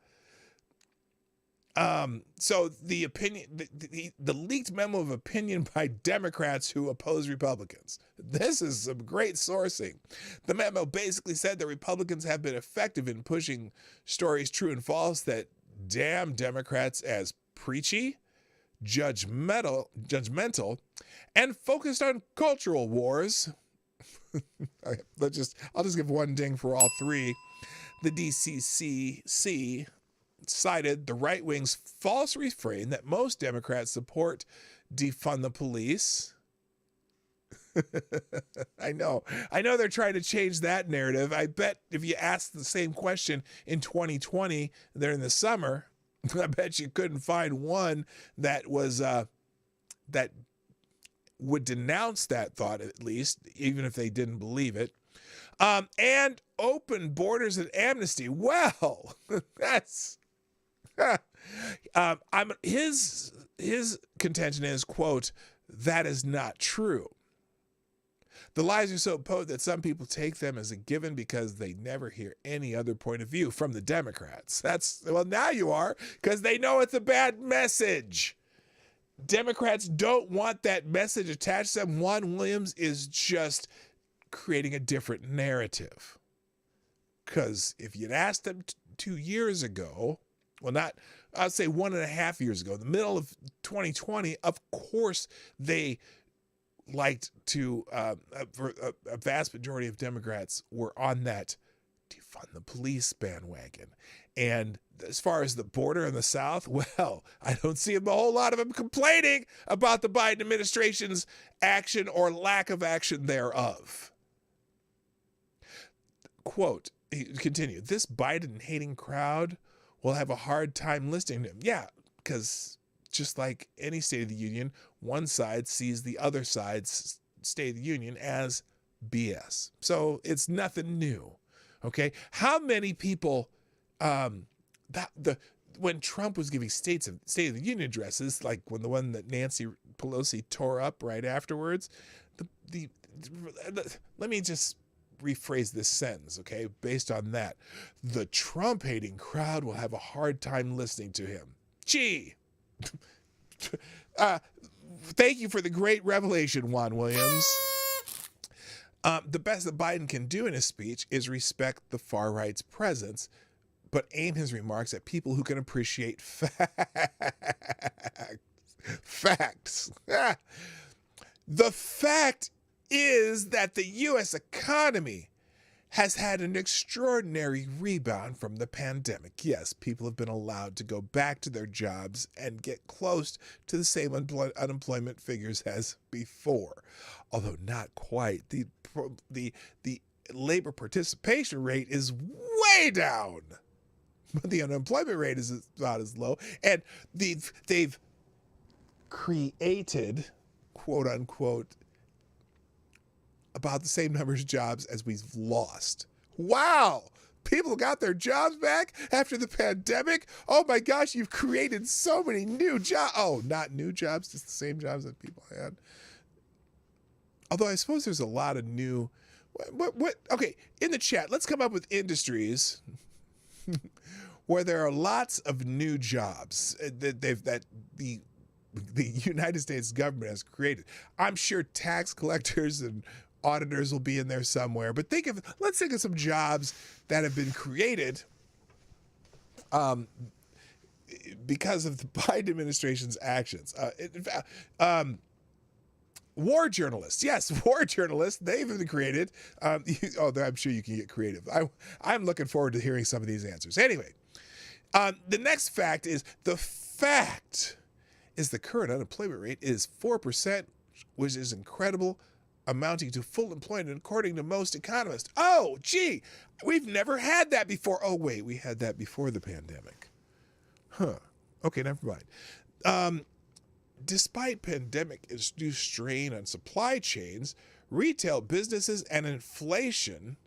So the opinion, the leaked memo of opinion by Democrats who oppose Republicans. This is some great sourcing. The memo basically said that Republicans have been effective in pushing stories true and false that damn Democrats as preachy, judgmental, and focused on cultural wars. I'll just give one ding for all three. The DCCC cited the right wing's false refrain that most Democrats support defund the police. I know they're trying to change that narrative. I bet if you asked the same question in 2020, during the summer, I bet you couldn't find one that was that would denounce that thought, at least, even if they didn't believe it. And open borders and amnesty. Well, that's his contention is, quote, that is not true. The lies are so potent that some people take them as a given because they never hear any other point of view from the Democrats. Well, now you are, because they know it's a bad message. Democrats don't want that message attached to them. Juan Williams is just creating a different narrative. Because if you'd asked them 2 years ago, I'd say 1.5 years ago, in the middle of 2020, of course they liked to, a vast majority of Democrats were on that defund the police bandwagon. And as far as the border in the South, well, I don't see a whole lot of them complaining about the Biden administration's action or lack of action thereof. Quote, he continued, this Biden-hating crowd will have a hard time listening to him. Yeah, because just like any State of the Union, one side sees the other side's State of the Union as BS. So it's nothing new, okay? How many people, when Trump was giving State of the Union addresses, like when the one that Nancy Pelosi tore up right afterwards, let me just rephrase this sentence, okay? Based on that, the Trump-hating crowd will have a hard time listening to him. Gee, thank you for the great revelation, Juan Williams. The best that Biden can do in his speech is respect the far right's presence, but aim his remarks at people who can appreciate facts. The fact is that the U.S. economy has had an extraordinary rebound from the pandemic. Yes, people have been allowed to go back to their jobs and get close to the same unemployment figures as before, although not quite. The labor participation rate is way down, but the unemployment rate is about as low, and they've created, quote unquote, about the same numbers of jobs as we've lost. Wow! People got their jobs back after the pandemic? Oh my gosh, you've created so many new jobs. Oh, not new jobs, just the same jobs that people had. Although I suppose there's a lot of new... Okay, in the chat, let's come up with industries where there are lots of new jobs that the United States government has created. I'm sure tax collectors and auditors will be in there somewhere, but let's think of some jobs that have been created because of the Biden administration's actions. War journalists, yes, war journalists, they've been created. I'm sure you can get creative. I'm looking forward to hearing some of these answers. Anyway, the next fact is the current unemployment rate is 4%, which is incredible, amounting to full employment according to most economists. Oh, gee, we've never had that before. Oh, wait, we had that before the pandemic. Huh. Okay, never mind. Despite pandemic-induced strain on supply chains, retail businesses, and inflation,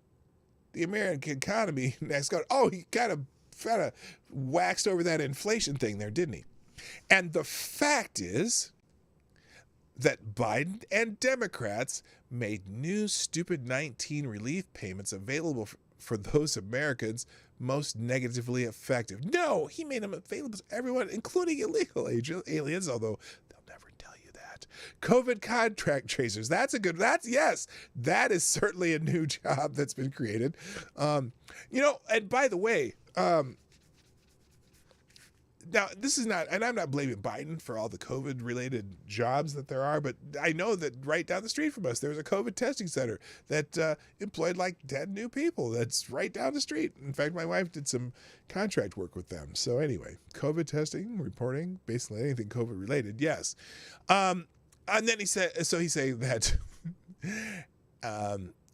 the American economy next got, he kind of kind of waxed over that inflation thing there, didn't he? And the fact is that Biden and Democrats made new stupid 19 relief payments available for those Americans most negatively affected. No, he made them available to everyone, including illegal aliens, although they'll never tell you that. COVID contract tracers. Yes, that is certainly a new job that's been created. And by the way, now, this is not, and I'm not blaming Biden for all the COVID-related jobs that there are, but I know that right down the street from us, there's a COVID testing center that employed like 10 new people. That's right down the street. In fact, my wife did some contract work with them. So anyway, COVID testing, reporting, basically anything COVID-related, yes. And then he said that...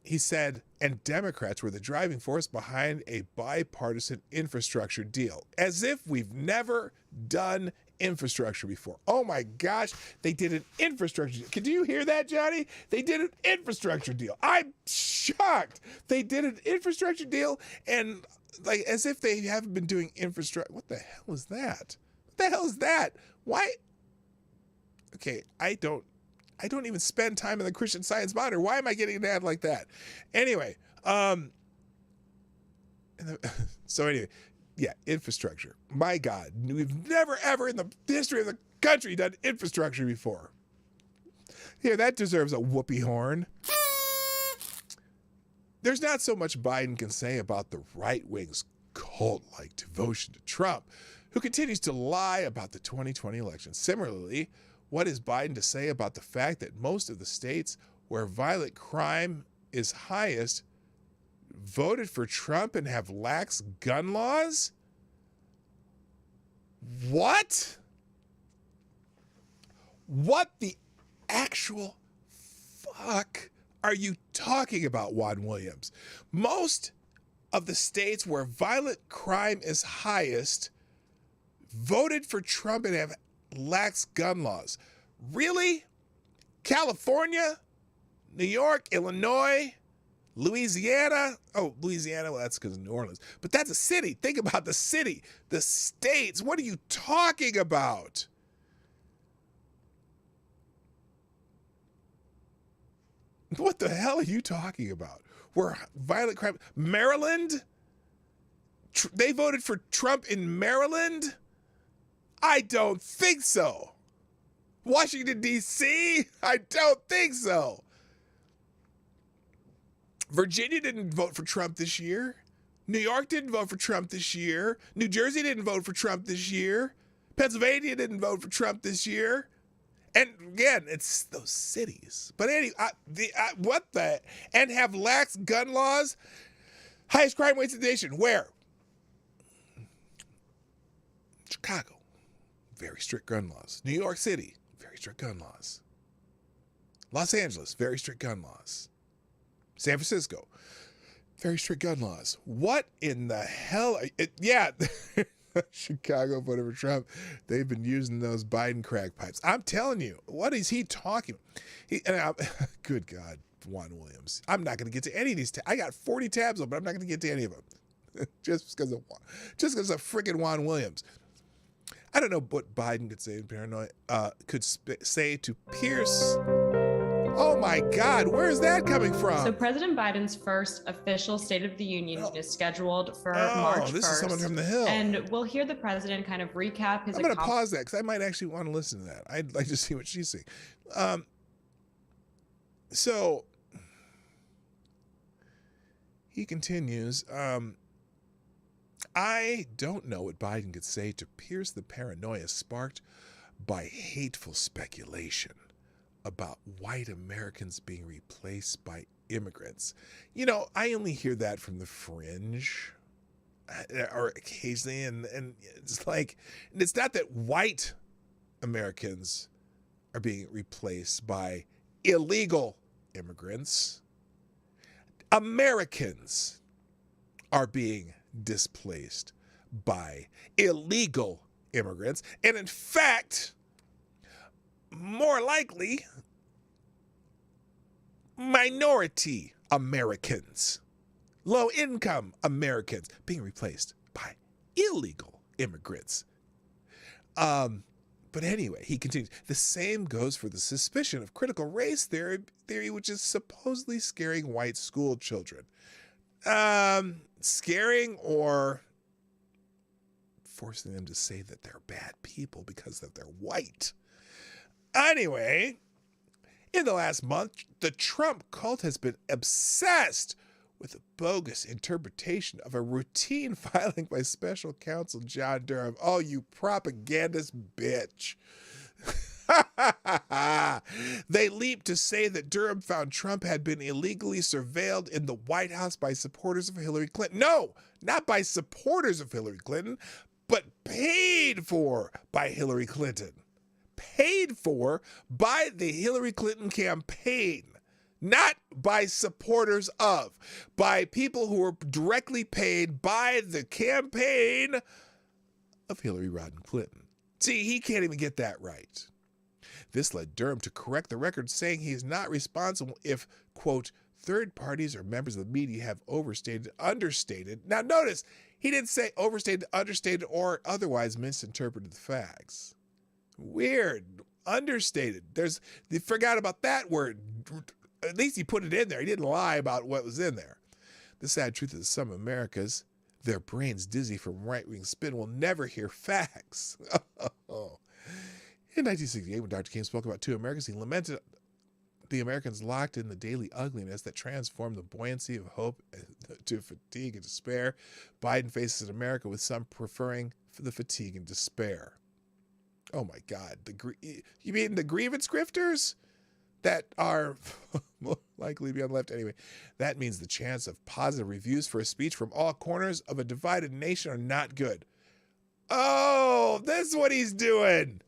he said, and Democrats were the driving force behind a bipartisan infrastructure deal. As if we've never done infrastructure before. Oh my gosh, they did an infrastructure deal. Can you hear that, Johnny? They did an infrastructure deal. I'm shocked. They did an infrastructure deal, and like as if they haven't been doing infrastructure. What the hell is that? What the hell is that? Why? Okay, I don't even spend time in the Christian Science Monitor. Why am I getting an ad like that? Anyway, yeah, infrastructure. My God, we've never, ever in the history of the country done infrastructure before. Here, that deserves a whoopee horn. There's not so much Biden can say about the right wing's cult-like devotion to Trump, who continues to lie about the 2020 election. Similarly, what is Biden to say about the fact that most of the states where violent crime is highest voted for Trump and have lax gun laws? What? What the actual fuck are you talking about, Juan Williams? Most of the states where violent crime is highest voted for Trump and have lax gun laws. Really? California, New York, Illinois, Louisiana. Oh, Louisiana, well, that's because of New Orleans. But that's a city. Think about the city. The states. What are you talking about? What the hell are you talking about? Where violent crime... Maryland? They voted for Trump in Maryland? I don't think so. Washington, D.C.? I don't think so. Virginia didn't vote for Trump this year. New York didn't vote for Trump this year. New Jersey didn't vote for Trump this year. Pennsylvania didn't vote for Trump this year. And again, it's those cities. But anyway, what the? And have lax gun laws? Highest crime rates in the nation. Where? Chicago. Very strict gun laws. New York City, very strict gun laws. Los Angeles, very strict gun laws. San Francisco, very strict gun laws. What in the hell? Yeah, Chicago voted for Trump. They've been using those Biden crack pipes. I'm telling you, what is he talking? Good God, Juan Williams. I'm not going to get to any of these. I got 40 tabs open. I'm not going to get to any of them. just because of freaking Juan Williams. I don't know what Biden could say in paranoia, say to Pierce. Oh my God, where is that coming from? So President Biden's first official State of the Union is scheduled for March 1st. This is someone from the Hill. And we'll hear the president kind of recap his... I'm going to pause that because I might actually want to listen to that. I'd like to see what she's saying. So he continues, I don't know what Biden could say to pierce the paranoia sparked by hateful speculation about white Americans being replaced by immigrants. You know, I only hear that from the fringe or occasionally, and it's like, it's not that white Americans are being replaced by illegal immigrants. Americans are being displaced by illegal immigrants. And in fact, more likely, minority Americans, low-income Americans being replaced by illegal immigrants. But anyway, he continues, the same goes for the suspicion of critical race theory, which is supposedly scaring white school children. Scaring or forcing them to say that they're bad people because that they're white. Anyway, in the last month, the Trump cult has been obsessed with a bogus interpretation of a routine filing by special counsel John Durham. Oh, you propagandist bitch. They leaped to say that Durham found Trump had been illegally surveilled in the White House by supporters of Hillary Clinton. No, not by supporters of Hillary Clinton, but paid for by Hillary Clinton. Paid for by the Hillary Clinton campaign. Not by supporters of, by people who were directly paid by the campaign of Hillary Rodham Clinton. See, he can't even get that right. This led Durham to correct the record, saying he is not responsible if, quote, third parties or members of the media have overstated, understated. Now notice, he didn't say overstated, understated, or otherwise misinterpreted the facts. Weird. Understated. They forgot about that word. At least he put it in there. He didn't lie about what was in there. The sad truth is some Americans, their brains dizzy from right-wing spin, will never hear facts. In 1968, when Dr. King spoke about two Americans, he lamented the Americans locked in the daily ugliness that transformed the buoyancy of hope to fatigue and despair. Biden faces an America with some preferring the fatigue and despair. Oh my God. You mean the grievance grifters? That are more likely to be on the left. Anyway, that means the chance of positive reviews for a speech from all corners of a divided nation are not good. Oh, that's what he's doing.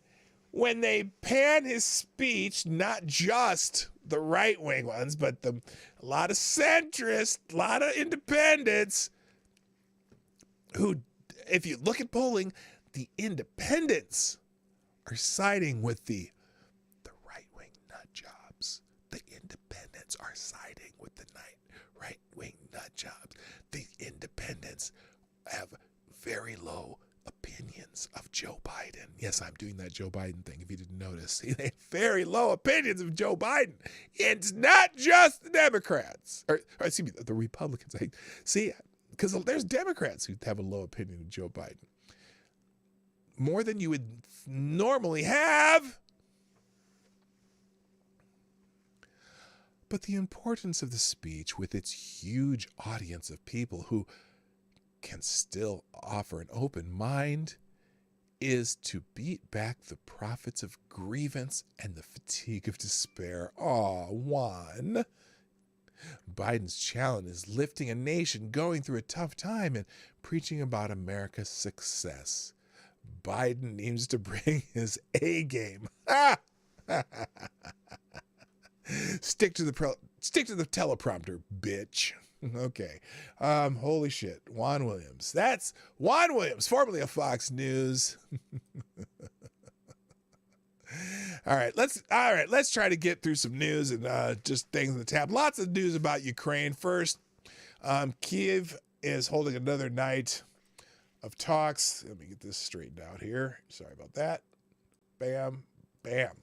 When they pan his speech, not just the right-wing ones, but a lot of centrists, a lot of independents, who, if you look at polling, the independents are siding with the right-wing nut jobs. The independents are siding with the right-wing nut jobs. The independents have very low opinions of Joe Biden. Yes, I'm doing that Joe Biden thing, if you didn't notice. They have very low opinions of Joe Biden. It's not just the Democrats, or excuse me, the Republicans. See, because there's Democrats who have a low opinion of Joe Biden. More than you would normally have. But the importance of the speech, with its huge audience of people who can still offer an open mind, is to beat back the prophets of grievance and the fatigue of despair. Aw, Juan. Biden's challenge is lifting a nation going through a tough time and preaching about America's success. Biden needs to bring his A game. Stick to the teleprompter, bitch. Okay. Holy shit. Juan Williams. That's Juan Williams, formerly of Fox News. All right, let's try to get through some news and just things in the tab. Lots of news about Ukraine. First, Kyiv is holding another night of talks. Let me get this straightened out here. Sorry about that. Bam, bam.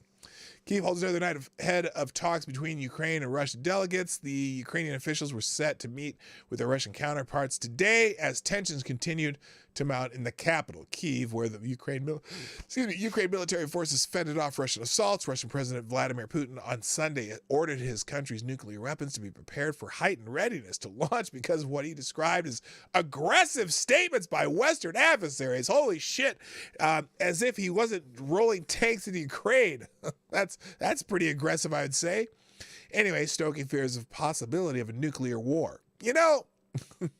Kyiv holds another night ahead of talks between Ukraine and Russian delegates. The Ukrainian officials were set to meet with their Russian counterparts today as tensions continued to mount in the capital, Kyiv, where the Ukraine military forces fended off Russian assaults. Russian President Vladimir Putin on Sunday ordered his country's nuclear weapons to be prepared for heightened readiness to launch because of what he described as aggressive statements by Western adversaries. Holy shit. As if he wasn't rolling tanks in Ukraine. That's pretty aggressive, I would say. Anyway, stoking fears of possibility of a nuclear war. You know,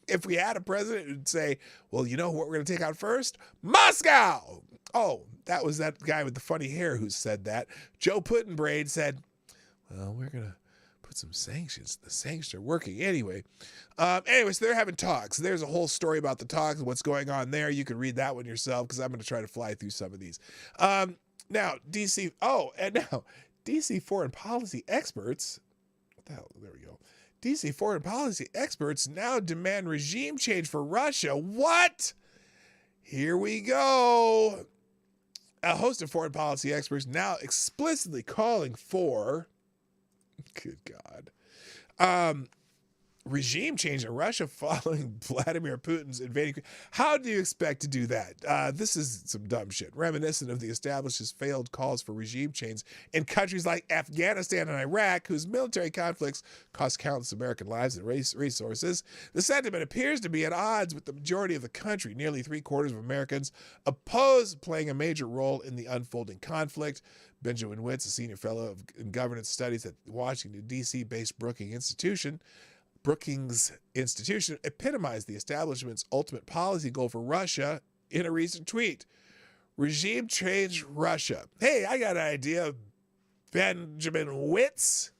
if we had a president who'd say, well, you know what we're going to take out first? Moscow! Oh, that was that guy with the funny hair who said that. Joe Puttenbraid said, well, we're going to put some sanctions. The sanctions are working anyway. So they're having talks. There's a whole story about the talks and what's going on there. You can read that one yourself because I'm going to try to fly through some of these. Now, DC foreign policy experts, what the hell, there we go. DC foreign policy experts now demand regime change for Russia. What? Here we go. A host of foreign policy experts now explicitly calling for, good God, regime change in Russia following Vladimir Putin's invading. How do you expect to do that? This is some dumb shit, reminiscent of the establishment's failed calls for regime change in countries like Afghanistan and Iraq, whose military conflicts cost countless American lives and resources. The sentiment appears to be at odds with the majority of the country. Nearly 3/4 of Americans oppose playing a major role in the unfolding conflict. Benjamin Witz, a senior fellow in governance studies at Washington, D.C.-based Brookings Institution, epitomized the establishment's ultimate policy goal for Russia in a recent tweet. Regime change Russia. Hey, I got an idea, Benjamin Witz.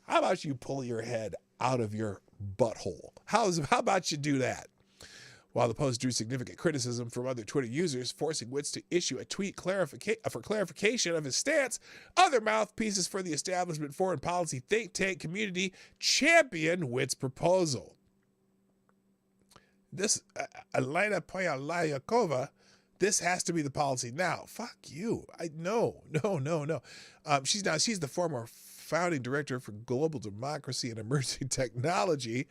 How about you pull your head out of your butthole? How about you do that? While the post drew significant criticism from other Twitter users, forcing Witz to issue a tweet for clarification of his stance, other mouthpieces for the establishment foreign policy think tank community championed Witz's proposal. This, Elena Polyakova, this has to be the policy now. Fuck you. No. She's the former founding director for global democracy and emerging technology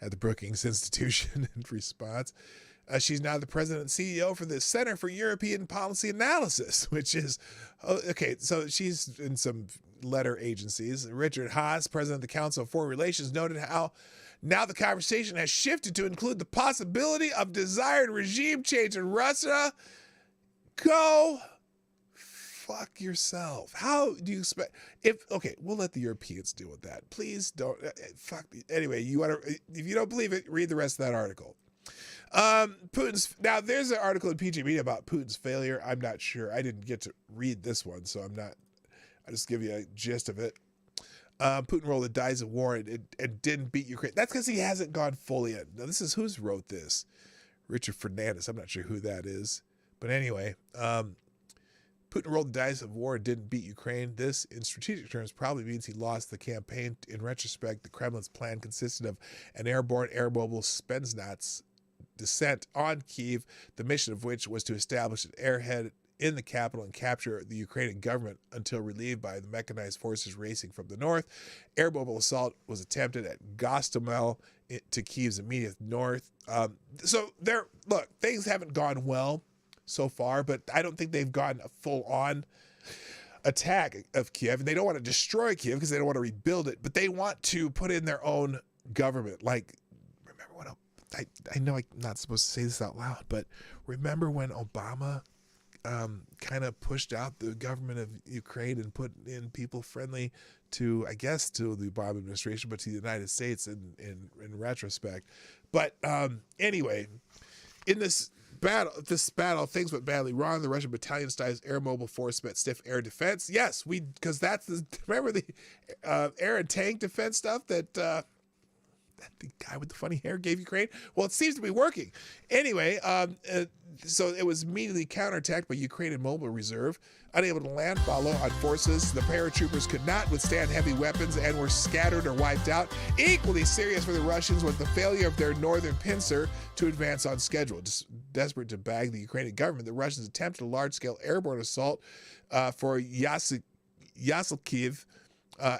at the Brookings Institution. In response, she's now the president and CEO for the Center for European Policy Analysis, which is, okay, so she's in some letter agencies. Richard Haas, president of the Council of Foreign Relations, noted how now the conversation has shifted to include the possibility of desired regime change in Russia. Go fuck yourself. How do you expect okay, we'll let the Europeans deal with that. Please don't fuck. Anyway, if you don't believe it, read the rest of that article. Now there's an article in PG Media about Putin's failure. I'm not sure. I didn't get to read this one, so I'll just give you a gist of it. Putin rolled the dice of war and didn't beat Ukraine. That's because he hasn't gone fully in. Now, this is who's wrote this. Richard Fernandez. I'm not sure who that is. But anyway, Putin rolled the dice of war and didn't beat Ukraine. This, in strategic terms, probably means he lost the campaign. In retrospect, the Kremlin's plan consisted of an airborne, air-mobile Spetsnaz descent on Kyiv, the mission of which was to establish an airhead in the capital and capture the Ukrainian government until relieved by the mechanized forces racing from the north. Air-mobile assault was attempted at Gostomel to Kyiv's immediate north. Look, things haven't gone well so far, but I don't think they've gotten a full-on attack of Kiev. And they don't want to destroy Kiev because they don't want to rebuild it, but they want to put in their own government. Like, remember when I know I'm not supposed to say this out loud, but remember when Obama kind of pushed out the government of Ukraine and put in people friendly to, I guess, to the Obama administration, but to the United States in retrospect. But anyway, in this battle, things went badly wrong. The Russian battalion-sized air mobile force met stiff air defense. Yes, because remember the air and tank defense stuff that the guy with the funny hair gave Ukraine? Well, it seems to be working. Anyway, so it was immediately counterattacked by Ukrainian Mobile Reserve. Unable to land follow on forces, the paratroopers could not withstand heavy weapons and were scattered or wiped out. Equally serious for the Russians was the failure of their northern pincer to advance on schedule. Desperate to bag the Ukrainian government, the Russians attempted a large-scale airborne assault for Yaselkiv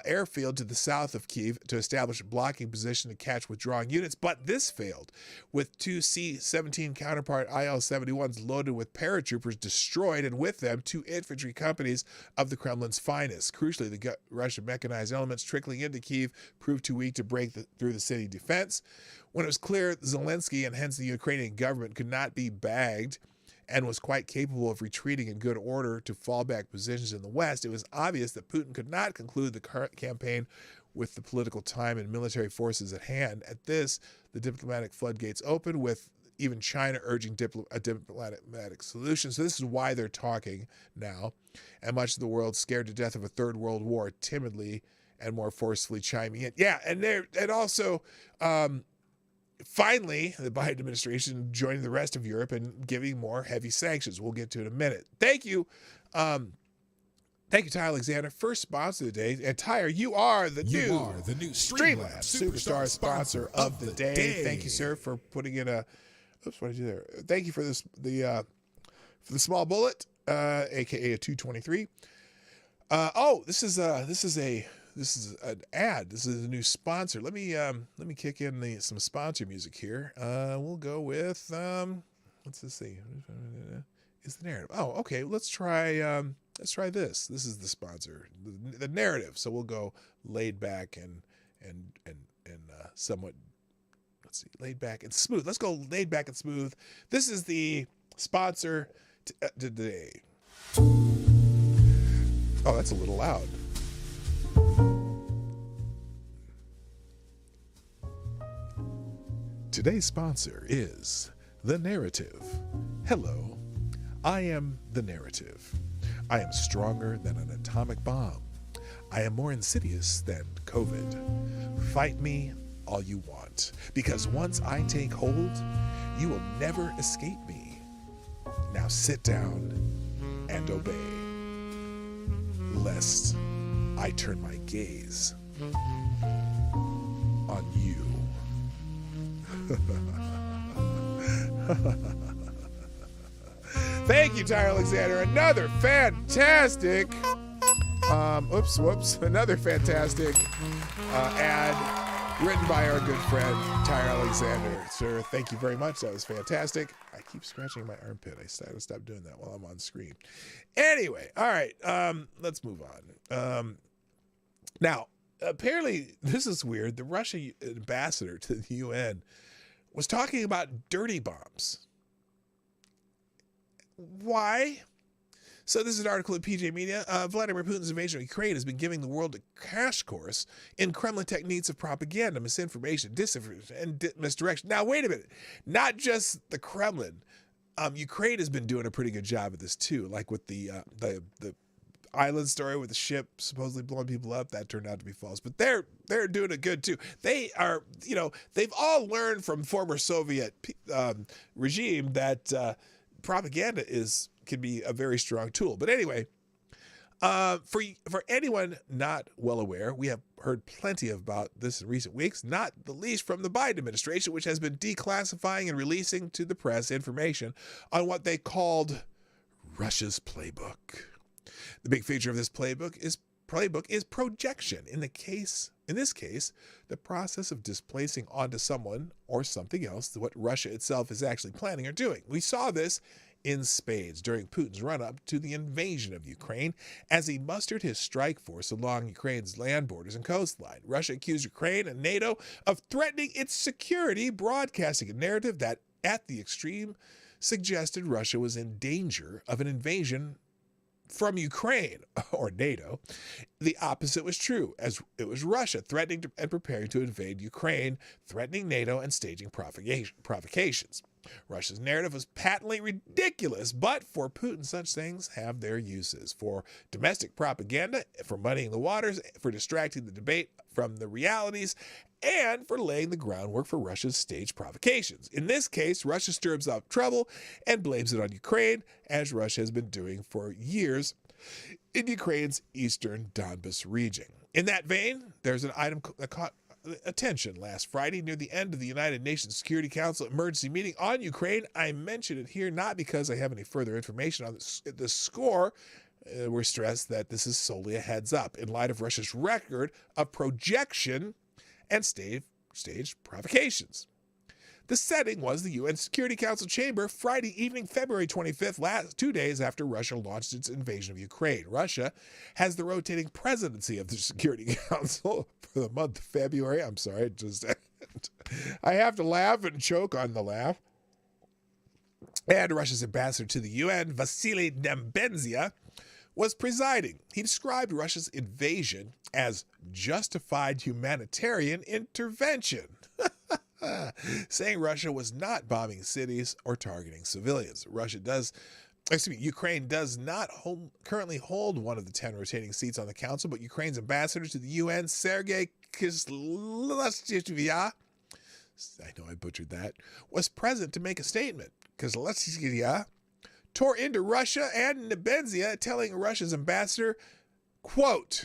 airfield to the south of Kyiv to establish a blocking position to catch withdrawing units, but this failed, with two C-17 counterpart IL-71s loaded with paratroopers destroyed, and with them 2 infantry companies of the Kremlin's finest. Crucially, the Russian mechanized elements trickling into Kyiv proved too weak to break through the city defense. When it was clear Zelensky and hence the Ukrainian government could not be bagged and was quite capable of retreating in good order to fallback positions in the West, it was obvious that Putin could not conclude the current campaign with the political time and military forces at hand. At this, the diplomatic floodgates opened, with even China urging a diplomatic solution. So this is why they're talking now, and much of the world, scared to death of a third world war, timidly and more forcefully chiming in. Yeah, and also finally, the Biden administration joining the rest of Europe and giving more heavy sanctions. We'll get to it in a minute. Thank you. Thank you, Ty Alexander. First sponsor of the day. And Tyre, you are the new Streamlabs Superstar sponsor of the day. Thank you, sir, for putting in a Oops, what did I do there? Thank you for this. For the small bullet, aka a 223. This is an ad. This is a new sponsor. Let me kick in some sponsor music here. We'll go with let's just see. Is the narrative? Oh, okay. Let's try this. This is the sponsor, the narrative. So we'll go laid back and somewhat. Let's see, laid back and smooth. Let's go laid back and smooth. This is the sponsor today. Oh, that's a little loud. Today's sponsor is The Narrative. Hello, I am The Narrative. I am stronger than an atomic bomb. I am more insidious than COVID. Fight me all you want, because once I take hold, you will never escape me. Now sit down and obey, lest I turn my gaze on you. Thank you, Tyler Alexander. Another fantastic, another fantastic ad written by our good friend, Tyler Alexander. Sir, thank you very much. That was fantastic. I keep scratching my armpit. I gotta stop doing that while I'm on screen. Anyway, all right, let's move on. Now, apparently, this is weird. The Russian ambassador to the UN was talking about dirty bombs. Why? So this is an article at PJ Media. Vladimir Putin's invasion of Ukraine has been giving the world a crash course in Kremlin techniques of propaganda, misinformation, disinformation, and misdirection. Now, wait a minute. Not just the Kremlin. Ukraine has been doing a pretty good job of this too, like with the island story with the ship supposedly blowing people up. That turned out to be false, but they're doing it good too. They are, they've all learned from former Soviet regime that propaganda can be a very strong tool. But anyway, for anyone not well aware, we have heard plenty about this in recent weeks, not the least from the Biden administration, which has been declassifying and releasing to the press information on what they called Russia's playbook. The big feature of this playbook is projection. In this case, the process of displacing onto someone or something else what Russia itself is actually planning or doing. We saw this in spades during Putin's run-up to the invasion of Ukraine as he mustered his strike force along Ukraine's land borders and coastline. Russia accused Ukraine and NATO of threatening its security, broadcasting a narrative that, at the extreme, suggested Russia was in danger of an invasion from Ukraine or NATO. The opposite was true, as it was Russia threatening and preparing to invade Ukraine, threatening NATO and staging provocations. Russia's narrative was patently ridiculous, but for Putin, such things have their uses. For domestic propaganda, for muddying the waters, for distracting the debate from the realities, and for laying the groundwork for Russia's staged provocations. In this case, Russia stirs up trouble and blames it on Ukraine, as Russia has been doing for years in Ukraine's eastern Donbas region. In that vein, there's an item that caught attention last Friday near the end of the United Nations Security Council emergency meeting on Ukraine. I mention it here not because I have any further information on the score. We're stressed that this is solely a heads up in light of Russia's record of projection and staged provocations. The setting was the UN Security Council chamber Friday evening, February 25th, 2 days after Russia launched its invasion of Ukraine. Russia has the rotating presidency of the Security Council for the month of February. I'm sorry, I have to laugh and choke on the laugh. And Russia's ambassador to the UN, Vasily Nebenzia, was presiding. He described Russia's invasion as justified humanitarian intervention, saying Russia was not bombing cities or targeting civilians. Ukraine does not currently hold one of the 10 rotating seats on the council, but Ukraine's ambassador to the UN, Sergei Kislytsev, I know I butchered that, was present to make a statement. Kislytsev tore into Russia and Nebenzia, telling Russia's ambassador, quote,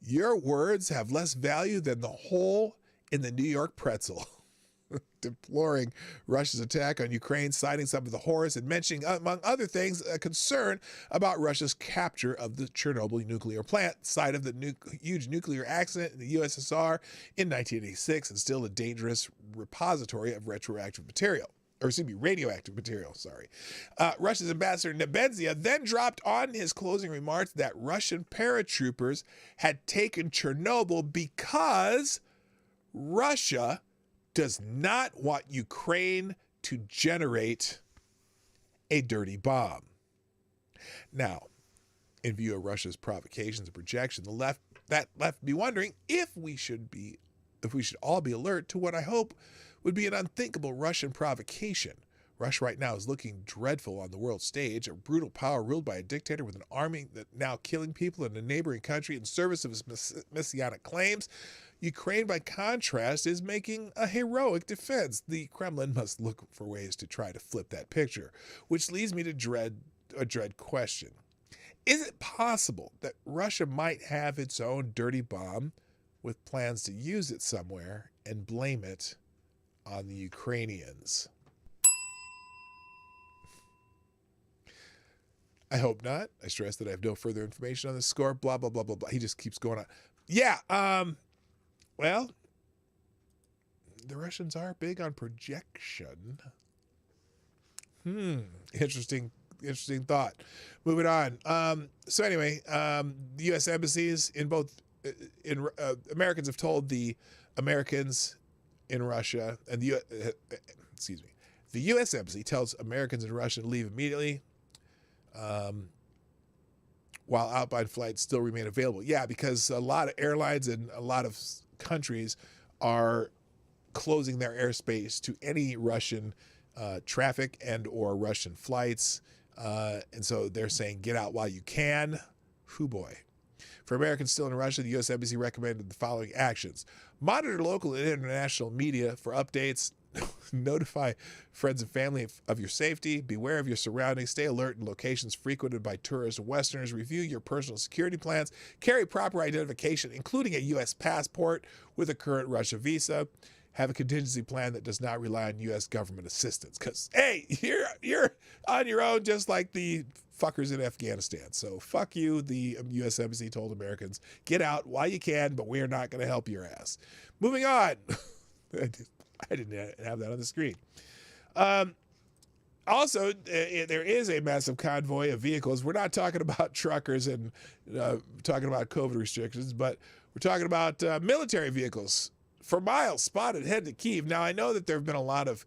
"Your words have less value than the hole in the New York pretzel." deploring Russia's attack on Ukraine, citing some of the horrors and mentioning, among other things, a concern about Russia's capture of the Chernobyl nuclear plant, site of the huge nuclear accident in the USSR in 1986, and still a dangerous repository of radioactive material. Russia's ambassador Nebenzia then dropped on his closing remarks that Russian paratroopers had taken Chernobyl because Russia does not want Ukraine to generate a dirty bomb. Now, in view of Russia's provocations and projection, that left me wondering if we should all be alert to what I hope would be an unthinkable Russian provocation. Russia right now is looking dreadful on the world stage, a brutal power ruled by a dictator with an army that now killing people in a neighboring country in service of his messianic claims. Ukraine, by contrast, is making a heroic defense. The Kremlin must look for ways to try to flip that picture, which leads me to a dread question. Is it possible that Russia might have its own dirty bomb with plans to use it somewhere and blame it on the Ukrainians? I hope not. I stress that I have no further information on this score. Blah, blah, blah, blah, blah. He just keeps going on. Yeah, well, the Russians are big on projection. Interesting thought. Moving on. So anyway, the U.S. embassies Americans have told the Americans in Russia, and the U.S. embassy tells Americans in Russia to leave immediately, while outbound flights still remain available. Yeah, because a lot of airlines and a lot of countries are closing their airspace to any Russian traffic and or Russian flights, and so they're saying get out while you can. Hoo boy. For Americans still in Russia, the U.S. Embassy recommended the following actions. Monitor local and international media for updates. Notify friends and family of your safety. Beware of your surroundings. Stay alert in locations frequented by tourists and Westerners. Review your personal security plans. Carry proper identification, including a U.S. passport with a current Russia visa. Have a contingency plan that does not rely on U.S. government assistance. Because, hey, you're on your own just like the fuckers in Afghanistan. So fuck you, the U.S. Embassy told Americans. Get out while you can, but we're not going to help your ass. Moving on. I didn't have that on the screen. Also, there is a massive convoy of vehicles. We're not talking about truckers and talking about COVID restrictions, but we're talking about military vehicles for miles spotted headed to Kyiv. Now, I know that there have been a lot of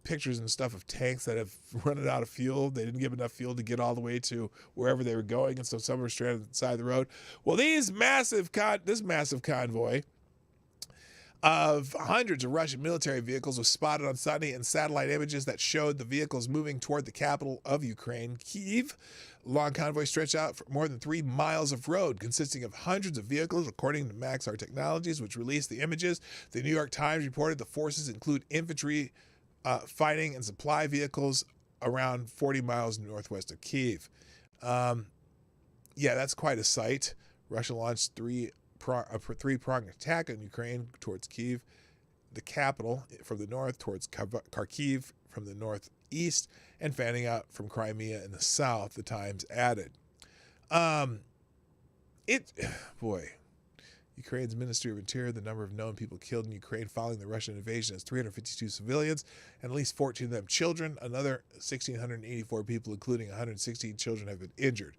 pictures and stuff of tanks that have run out of fuel. They didn't give enough fuel to get all the way to wherever they were going, and so some were stranded on the side of the road. Well, this massive convoy of hundreds of Russian military vehicles was spotted on Sunday in satellite images that showed the vehicles moving toward the capital of Ukraine, Kyiv. Long convoy stretched out for more than 3 miles of road, consisting of hundreds of vehicles, according to Maxar Technologies, which released the images. The New York Times reported the forces include infantry, fighting, and supply vehicles around 40 miles northwest of Kyiv. Yeah, that's quite a sight. Russia launched a three-pronged attack on Ukraine towards Kyiv, the capital, from the north, towards Kharkiv from the northeast, and fanning out from Crimea in the south, the Times added. Ukraine's Ministry of Interior, the number of known people killed in Ukraine following the Russian invasion is 352 civilians, and at least 14 of them children. Another 1,684 people, including 116 children, have been injured.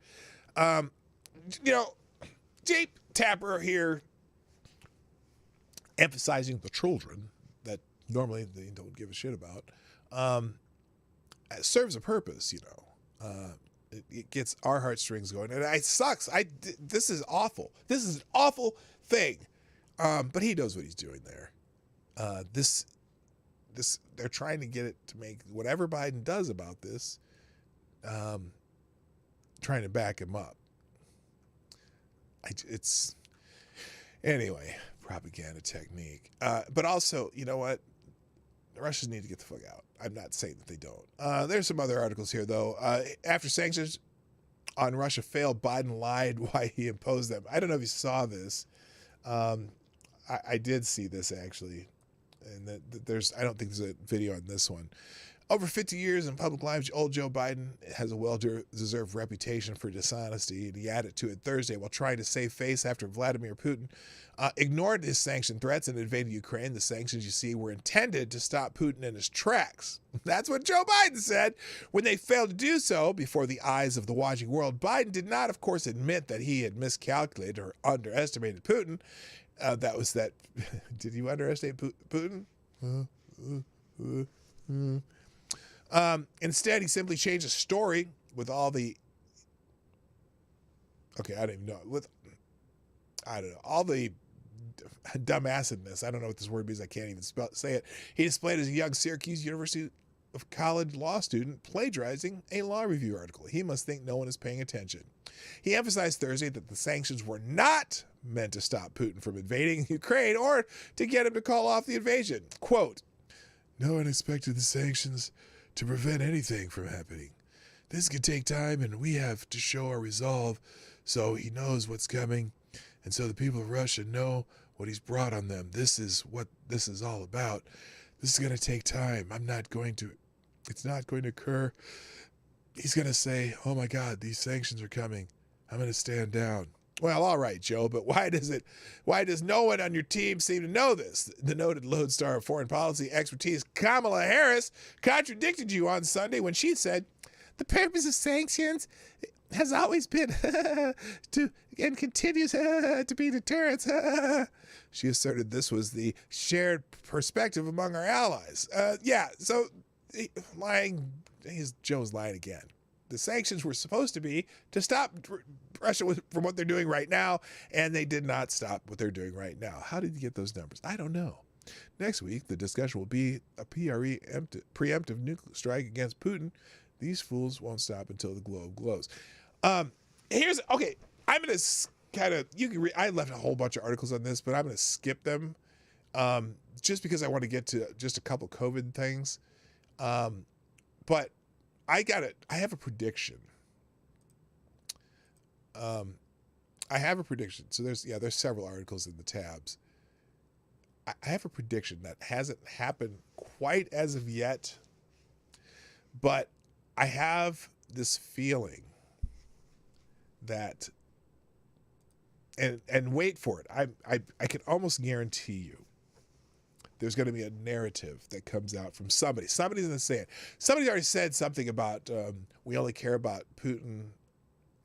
Jake Tapper here emphasizing the children that normally they don't give a shit about. It serves a purpose, It gets our heartstrings going, and it sucks. This is awful. This is an awful thing, but he knows what he's doing there. They're trying to get it to make whatever Biden does about this, trying to back him up. Anyway, propaganda technique. But also, you know what? The Russians need to get the fuck out. I'm not saying that they don't. There's some other articles here, though. After sanctions on Russia failed, Biden lied why he imposed them. I don't know if you saw this. I did see this, actually. And I don't think there's a video on this one. Over 50 years in public life, old Joe Biden has a well-deserved reputation for dishonesty, and he added to it Thursday while trying to save face after Vladimir Putin ignored his sanction threats and invaded Ukraine. The sanctions, you see, were intended to stop Putin in his tracks. That's what Joe Biden said. When they failed to do so before the eyes of the watching world, Biden did not, of course, admit that he had miscalculated or underestimated Putin. Did you underestimate Putin? Instead, he simply changed the story with all the, all the dumbassedness. I don't know what this word means. I can't even say it. He displayed as a young Syracuse University of College law student plagiarizing a law review article. He must think no one is paying attention. He emphasized Thursday that the sanctions were not meant to stop Putin from invading Ukraine or to get him to call off the invasion. Quote, "No one expected the sanctions to prevent anything from happening. This could take time, and we have to show our resolve so he knows what's coming, and so the people of Russia know what he's brought on them. This is what this is all about. This is going to take time. It's not going to occur. He's going to say, oh my God, these sanctions are coming. I'm going to stand down." Well, all right, Joe, but why does no one on your team seem to know this? The noted lodestar of foreign policy expertise, Kamala Harris, contradicted you on Sunday when she said, "The purpose of sanctions has always been and continues to be deterrence." She asserted this was the shared perspective among our allies. So Joe's lying again. The sanctions were supposed to be to stop Russia from what they're doing right now, and they did not stop what they're doing right now. How did you get those numbers? I don't know. Next week, the discussion will be a preemptive nuclear strike against Putin. These fools won't stop until the globe glows. I'm going to kind of, I left a whole bunch of articles on this, but I'm going to skip them just because I want to get to just a couple COVID things. But I have a prediction. So there's several articles in the tabs. I have a prediction that hasn't happened quite as of yet, but I have this feeling that, and wait for it, I can almost guarantee you there's going to be a narrative that comes out from somebody. Somebody's going to say it. Somebody already said something about we only care about Putin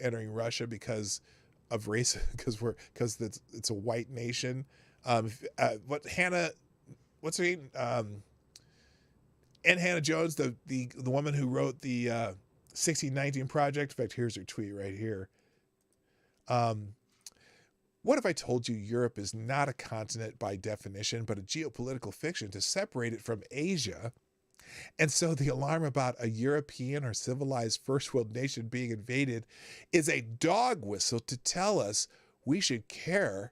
entering Russia because of race, because it's a white nation. What's her name? And Hannah Jones, the woman who wrote the 1619 Project. In fact, here's her tweet right here. What if I told you Europe is not a continent by definition, but a geopolitical fiction to separate it from Asia? And so the alarm about a European or civilized first world nation being invaded is a dog whistle to tell us we should care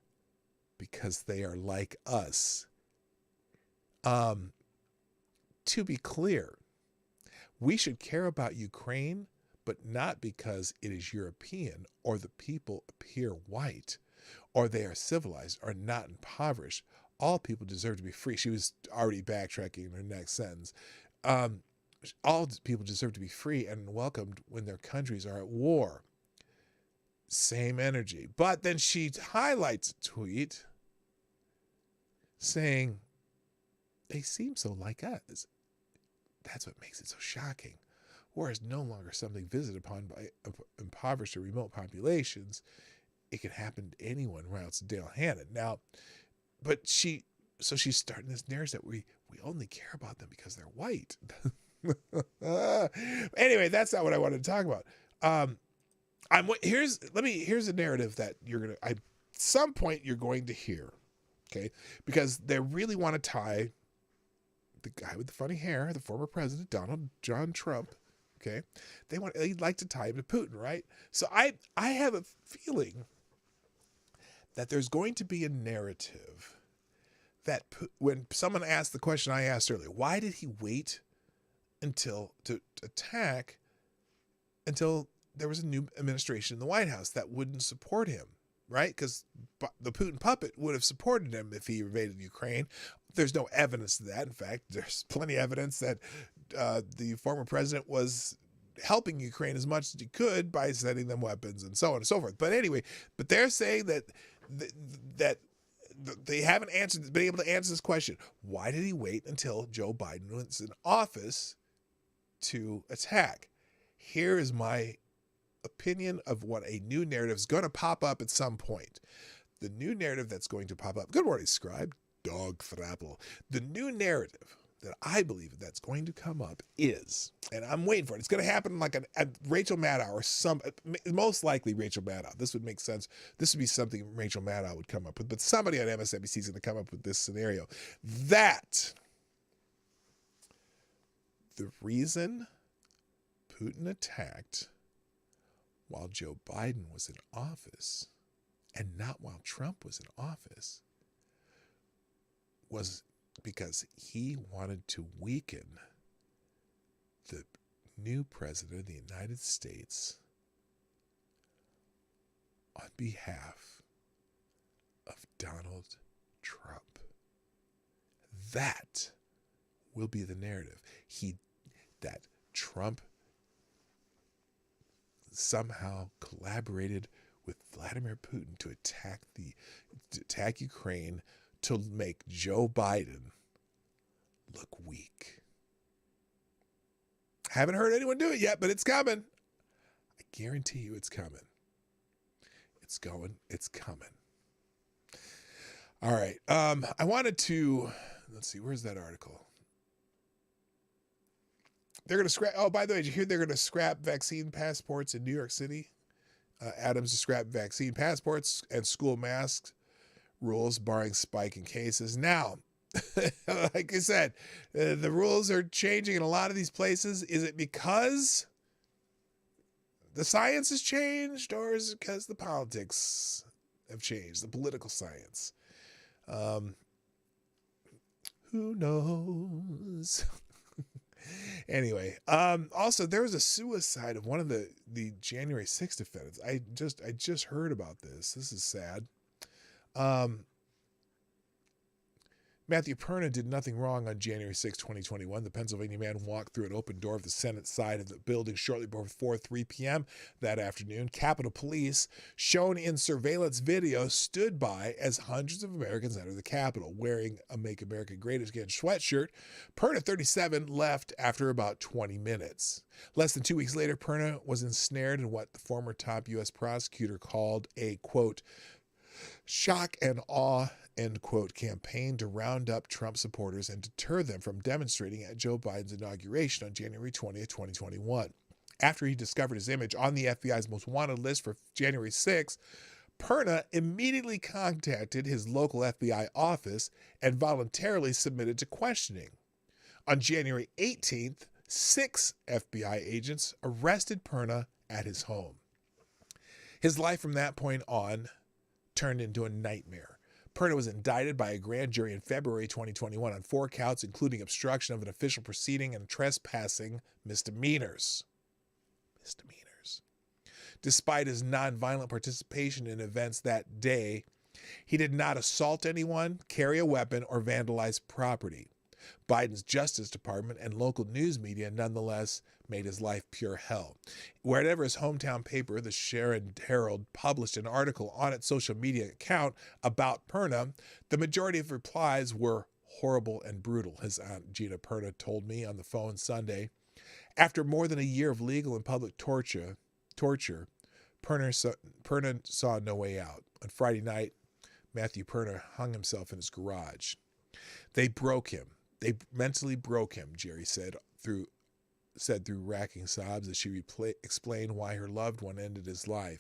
because they are like us. To be clear, we should care about Ukraine, but not because it is European or the people appear white or they are civilized or not impoverished. All people deserve to be free. She was already backtracking in her next sentence. All people deserve to be free and welcomed when their countries are at war. Same energy. But then she highlights a tweet saying, they seem so like us. That's what makes it so shocking. War is no longer something visited upon by impoverished or remote populations. It can happen to anyone, writes Dale Hannon. Now, but she's starting this narrative that we only care about them because they're white. Anyway, that's not what I wanted to talk about. Here's a narrative that at some point you're going to hear, okay? Because they really want to tie the guy with the funny hair, the former president, Donald John Trump, okay? They'd like to tie him to Putin, right? So I have a feeling that there's going to be a narrative that when someone asked the question I asked earlier, why did he wait to attack until there was a new administration in the White House that wouldn't support him? right? Because the Putin puppet would have supported him if he invaded Ukraine. There's no evidence to that. In fact, there's plenty of evidence that the former president was helping Ukraine as much as he could by sending them weapons and so on and so forth. But anyway, they're saying that they haven't been able to answer this question. Why did he wait until Joe Biden was in office to attack? Here is my opinion of what a new narrative is going to pop up at some point. The new narrative that's going to pop up. Good morning, Scribe. Dog Thrapple. The new narrative that I believe that's going to come up is, and I'm waiting for it, it's going to happen like a Rachel Maddow or most likely Rachel Maddow. This would make sense. This would be something Rachel Maddow would come up with, but somebody on MSNBC is going to come up with this scenario. That the reason Putin attacked while Joe Biden was in office and not while Trump was in office was because he wanted to weaken the new president of the United States on behalf of Donald Trump. That will be the narrative. That Trump somehow collaborated with Vladimir Putin to attack Ukraine to make Joe Biden look weak. Haven't heard anyone do it yet, but it's coming. I guarantee you it's coming. It's coming. All right. I wanted to, let's see, where's that article? They're going to scrap, oh, by the way, did you hear they're going to scrap vaccine passports in New York City? Adams to scrap vaccine passports and school masks rules, barring spike in cases. Now, like I said, the rules are changing in a lot of these places. Is it because the science has changed, or is it because the politics have changed, the political science? Who knows? Anyway, also there was a suicide of one of the January 6th defendants. I just heard about this. This is sad. Matthew Perna did nothing wrong on January 6, 2021. The Pennsylvania man walked through an open door of the Senate side of the building shortly before 3 p.m. that afternoon. Capitol Police, shown in surveillance video, stood by as hundreds of Americans entered the Capitol wearing a Make America Great Again sweatshirt. Perna, 37, left after about 20 minutes. Less than 2 weeks later, Perna was ensnared in what the former top U.S. prosecutor called a, quote, shock and awe, end quote, campaign to round up Trump supporters and deter them from demonstrating at Joe Biden's inauguration on January 20th, 2021. After he discovered his image on the FBI's most wanted list for January 6th, Perna immediately contacted his local FBI office and voluntarily submitted to questioning. On January 18th, 6 FBI agents arrested Perna at his home. His life from that point on turned into a nightmare. Perna was indicted by a grand jury in February 2021 on 4 counts, including obstruction of an official proceeding and trespassing misdemeanors. Despite his nonviolent participation in events that day, he did not assault anyone, carry a weapon, or vandalize property. Biden's Justice Department and local news media nonetheless made his life pure hell. Wherever his hometown paper, the Sharon Herald, published an article on its social media account about Perna, the majority of replies were horrible and brutal, his aunt Gina Perna told me on the phone Sunday. After more than a year of legal and public torture, Perna saw no way out. On Friday night, Matthew Perna hung himself in his garage. They broke him. They mentally broke him, Jerry said through racking sobs as she explained why her loved one ended his life.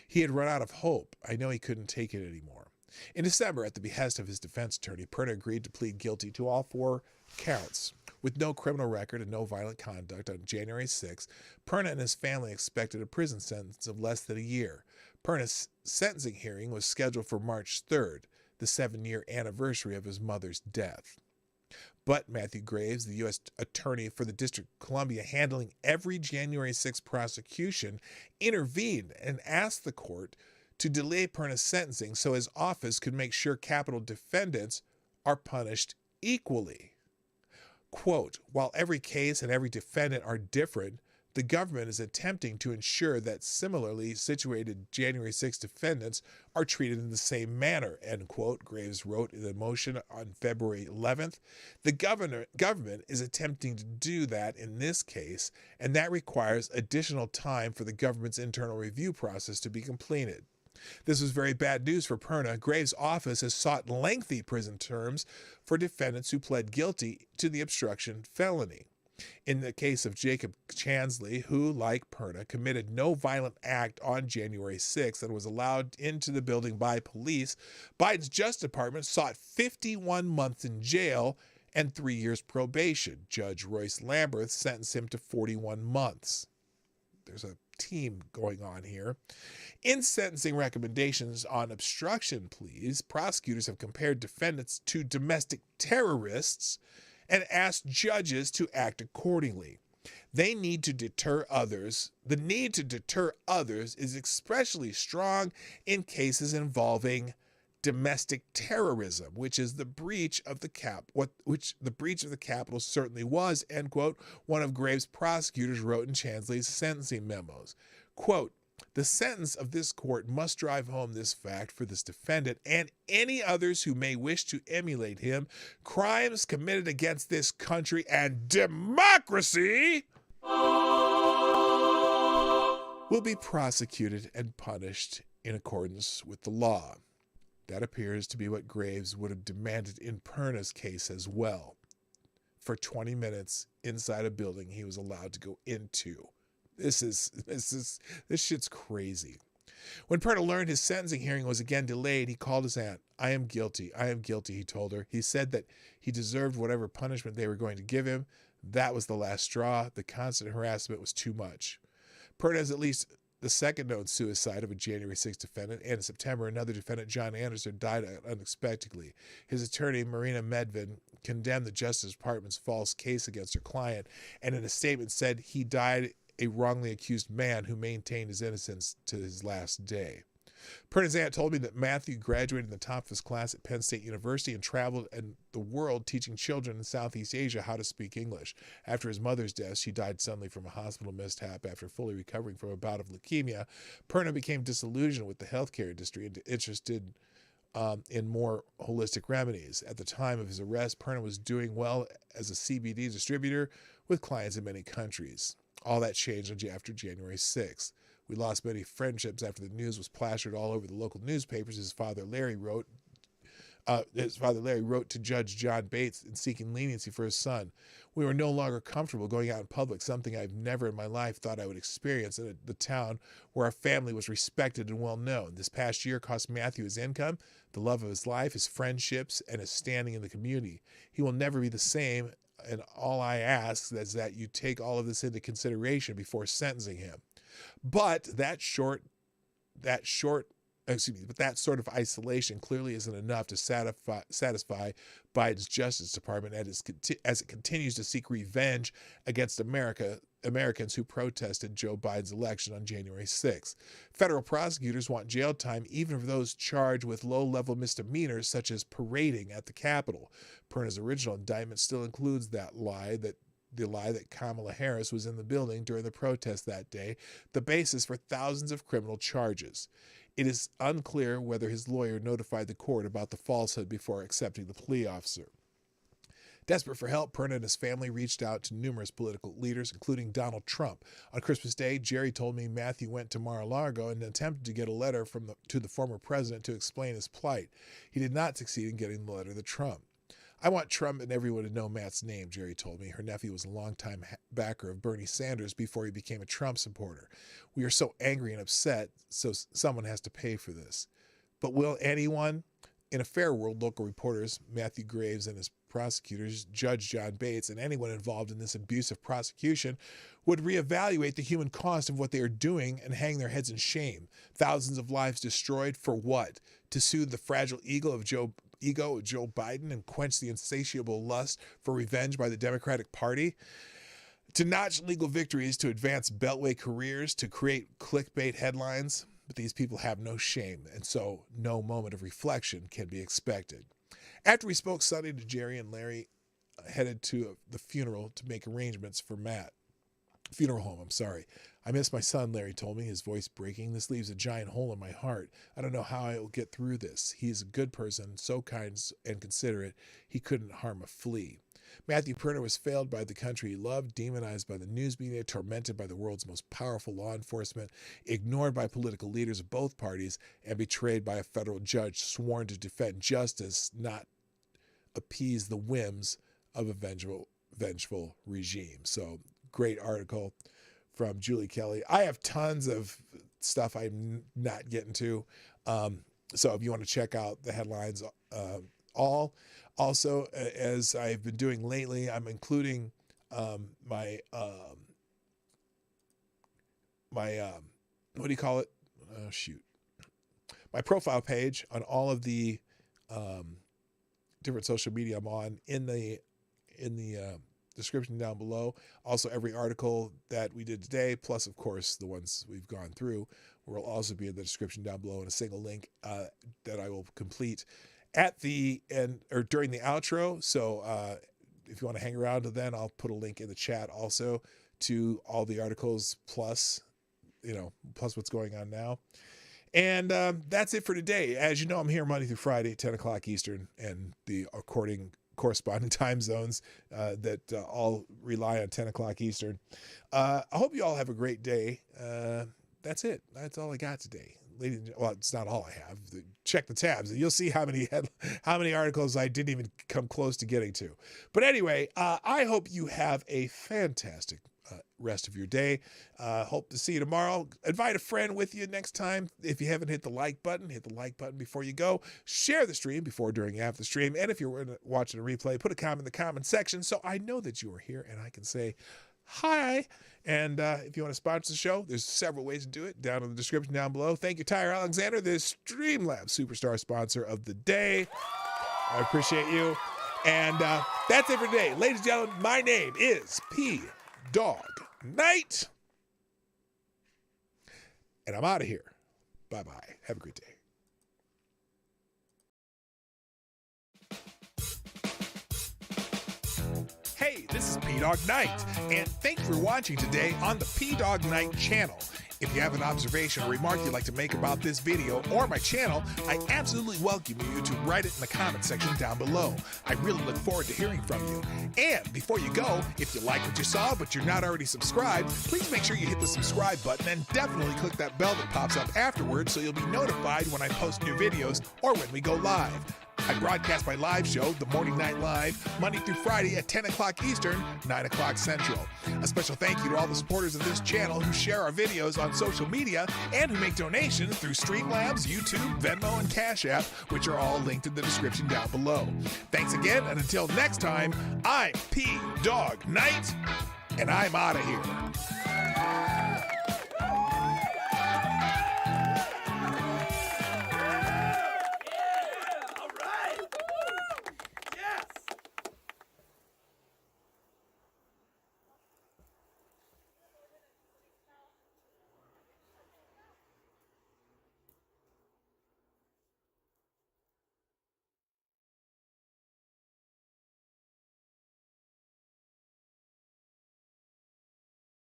He had run out of hope. I know he couldn't take it anymore. In December, at the behest of his defense attorney, Perna agreed to plead guilty to all 4 counts. With no criminal record and no violent conduct, on January 6, Perna and his family expected a prison sentence of less than a year. Perna's sentencing hearing was scheduled for March 3rd, the 7-year anniversary of his mother's death. But Matthew Graves, the U.S. Attorney for the District of Columbia handling every January 6 prosecution, intervened and asked the court to delay Perna's sentencing so his office could make sure capital defendants are punished equally. Quote, while every case and every defendant are different, the government is attempting to ensure that similarly situated January 6 defendants are treated in the same manner, end quote, Graves wrote in a motion on February 11th. The government is attempting to do that in this case, and that requires additional time for the government's internal review process to be completed. This was very bad news for Perna. Graves' office has sought lengthy prison terms for defendants who pled guilty to the obstruction felony. In the case of Jacob Chansley, who, like Perna, committed no violent act on January 6th and was allowed into the building by police, Biden's Justice Department sought 51 months in jail and 3 years probation. Judge Royce Lamberth sentenced him to 41 months. There's a team going on here. In sentencing recommendations on obstruction pleas, prosecutors have compared defendants to domestic terrorists and asked judges to act accordingly. The need to deter others is especially strong in cases involving domestic terrorism, which is the breach of the Capitol certainly was, end quote, one of Graves' prosecutors wrote in Chansley's sentencing memos. Quote, the sentence of this court must drive home this fact for this defendant and any others who may wish to emulate him. Crimes committed against this country and democracy will be prosecuted and punished in accordance with the law. That appears to be what Graves would have demanded in Perna's case as well. For 20 minutes inside a building he was allowed to go into. This shit's crazy. When Perna learned his sentencing hearing was again delayed, he called his aunt. I am guilty, he told her. He said that he deserved whatever punishment they were going to give him. That was the last straw. The constant harassment was too much. Perna is at least the second known suicide of a January 6 defendant, and in September, another defendant, John Anderson, died unexpectedly. His attorney, Marina Medvin, condemned the Justice Department's false case against her client, and in a statement said he died a wrongly accused man who maintained his innocence to his last day. Perna's aunt told me that Matthew graduated in the top of his class at Penn State University and traveled in the world teaching children in Southeast Asia how to speak English. After his mother's death, she died suddenly from a hospital mishap after fully recovering from a bout of leukemia. Perna became disillusioned with the healthcare industry and interested in more holistic remedies. At the time of his arrest, Perna was doing well as a CBD distributor with clients in many countries. All that changed after January 6th. We lost many friendships after the news was plastered all over the local newspapers. His father Larry wrote to Judge John Bates in seeking leniency for his son. We were no longer comfortable going out in public, something I've never in my life thought I would experience in the town where our family was respected and well known. This past year cost Matthew his income, the love of his life, his friendships, and his standing in the community. He will never be the same, and all I ask is that you take all of this into consideration before sentencing him. But that sort of isolation clearly isn't enough to satisfy Biden's Justice Department as it continues to seek revenge against Americans who protested Joe Biden's election on January 6th. Federal prosecutors want jail time even for those charged with low-level misdemeanors such as parading at the Capitol. Perna's original indictment still includes the lie that Kamala Harris was in the building during the protest that day, the basis for thousands of criminal charges. It is unclear whether his lawyer notified the court about the falsehood before accepting the plea offer. Desperate for help, Perna and his family reached out to numerous political leaders, including Donald Trump. On Christmas Day, Jerry told me Matthew went to Mar-a-Lago and attempted to get a letter to the former president to explain his plight. He did not succeed in getting the letter to Trump. I want Trump and everyone to know Matt's name, Jerry told me. Her nephew was a longtime backer of Bernie Sanders before he became a Trump supporter. We are so angry and upset, so someone has to pay for this. But will anyone? In a fair world, local reporters, Matthew Graves and his prosecutors, Judge John Bates, and anyone involved in this abusive prosecution would reevaluate the human cost of what they are doing and hang their heads in shame. Thousands of lives destroyed for what? To soothe the fragile ego of Joe Biden and quench the insatiable lust for revenge by the Democratic Party? To notch legal victories, to advance beltway careers, to create clickbait headlines? but these people have no shame, and so no moment of reflection can be expected. After we spoke Sunday to Jerry and Larry, headed to the funeral to make arrangements for Matt. Funeral home, I'm sorry. I miss my son, Larry told me, his voice breaking. This leaves a giant hole in my heart. I don't know how I will get through this. He's a good person, so kind and considerate. He couldn't harm a flea. Matthew Perner was failed by the country he loved, demonized by the news media, tormented by the world's most powerful law enforcement, ignored by political leaders of both parties, and betrayed by a federal judge sworn to defend justice, not appease the whims of a vengeful regime. So, great article from Julie Kelly. I have tons of stuff I'm not getting to. So if you want to check out the headlines, also, as I've been doing lately, I'm including my what do you call it? My profile page on all of the different social media I'm on in the description down below. Also, every article that we did today, plus of course the ones we've gone through, will also be in the description down below in a single link that I will complete at the end or during the outro. So if you want to hang around to then, I'll put a link in the chat also to all the articles plus what's going on now. And that's it for today. As you know, I'm here Monday through Friday, 10 o'clock Eastern, and the corresponding time zones that all rely on 10 o'clock Eastern. I hope you all have a great day. That's it. That's all I got today. Well, it's not all I have. Check the tabs and you'll see how many articles I didn't even come close to getting to. But anyway, I hope you have a fantastic rest of your day. Hope to see you tomorrow. Invite a friend with you next time. If you haven't hit the like button, hit the like button before you go. Share the stream before, during, after the stream. And if you're watching a replay, put a comment in the comment section so I know that you are here and I can say hi. And if you want to sponsor the show, there's several ways to do it down in the description down below. Thank you, Tyre Alexander, the Streamlabs Superstar sponsor of the day. I appreciate you. And that's it for today. Ladies and gentlemen, my name is Dawg Knight. And I'm out of here. Bye-bye. Have a great day. Hey, this is PDawgKnight, and thanks for watching today on the PDawgKnight channel. If you have an observation or remark you'd like to make about this video or my channel, I absolutely welcome you to write it in the comment section down below. I really look forward to hearing from you. And before you go, if you like what you saw but you're not already subscribed, please make sure you hit the subscribe button and definitely click that bell that pops up afterwards so you'll be notified when I post new videos or when we go live. I broadcast my live show, The Morning Night Live, Monday through Friday at 10 o'clock Eastern, 9 o'clock Central. A special thank you to all the supporters of this channel who share our videos on social media and who make donations through Streamlabs, YouTube, Venmo, and Cashapp, which are all linked in the description down below. Thanks again, and until next time, I'm PDawgKnight, and I'm out of here.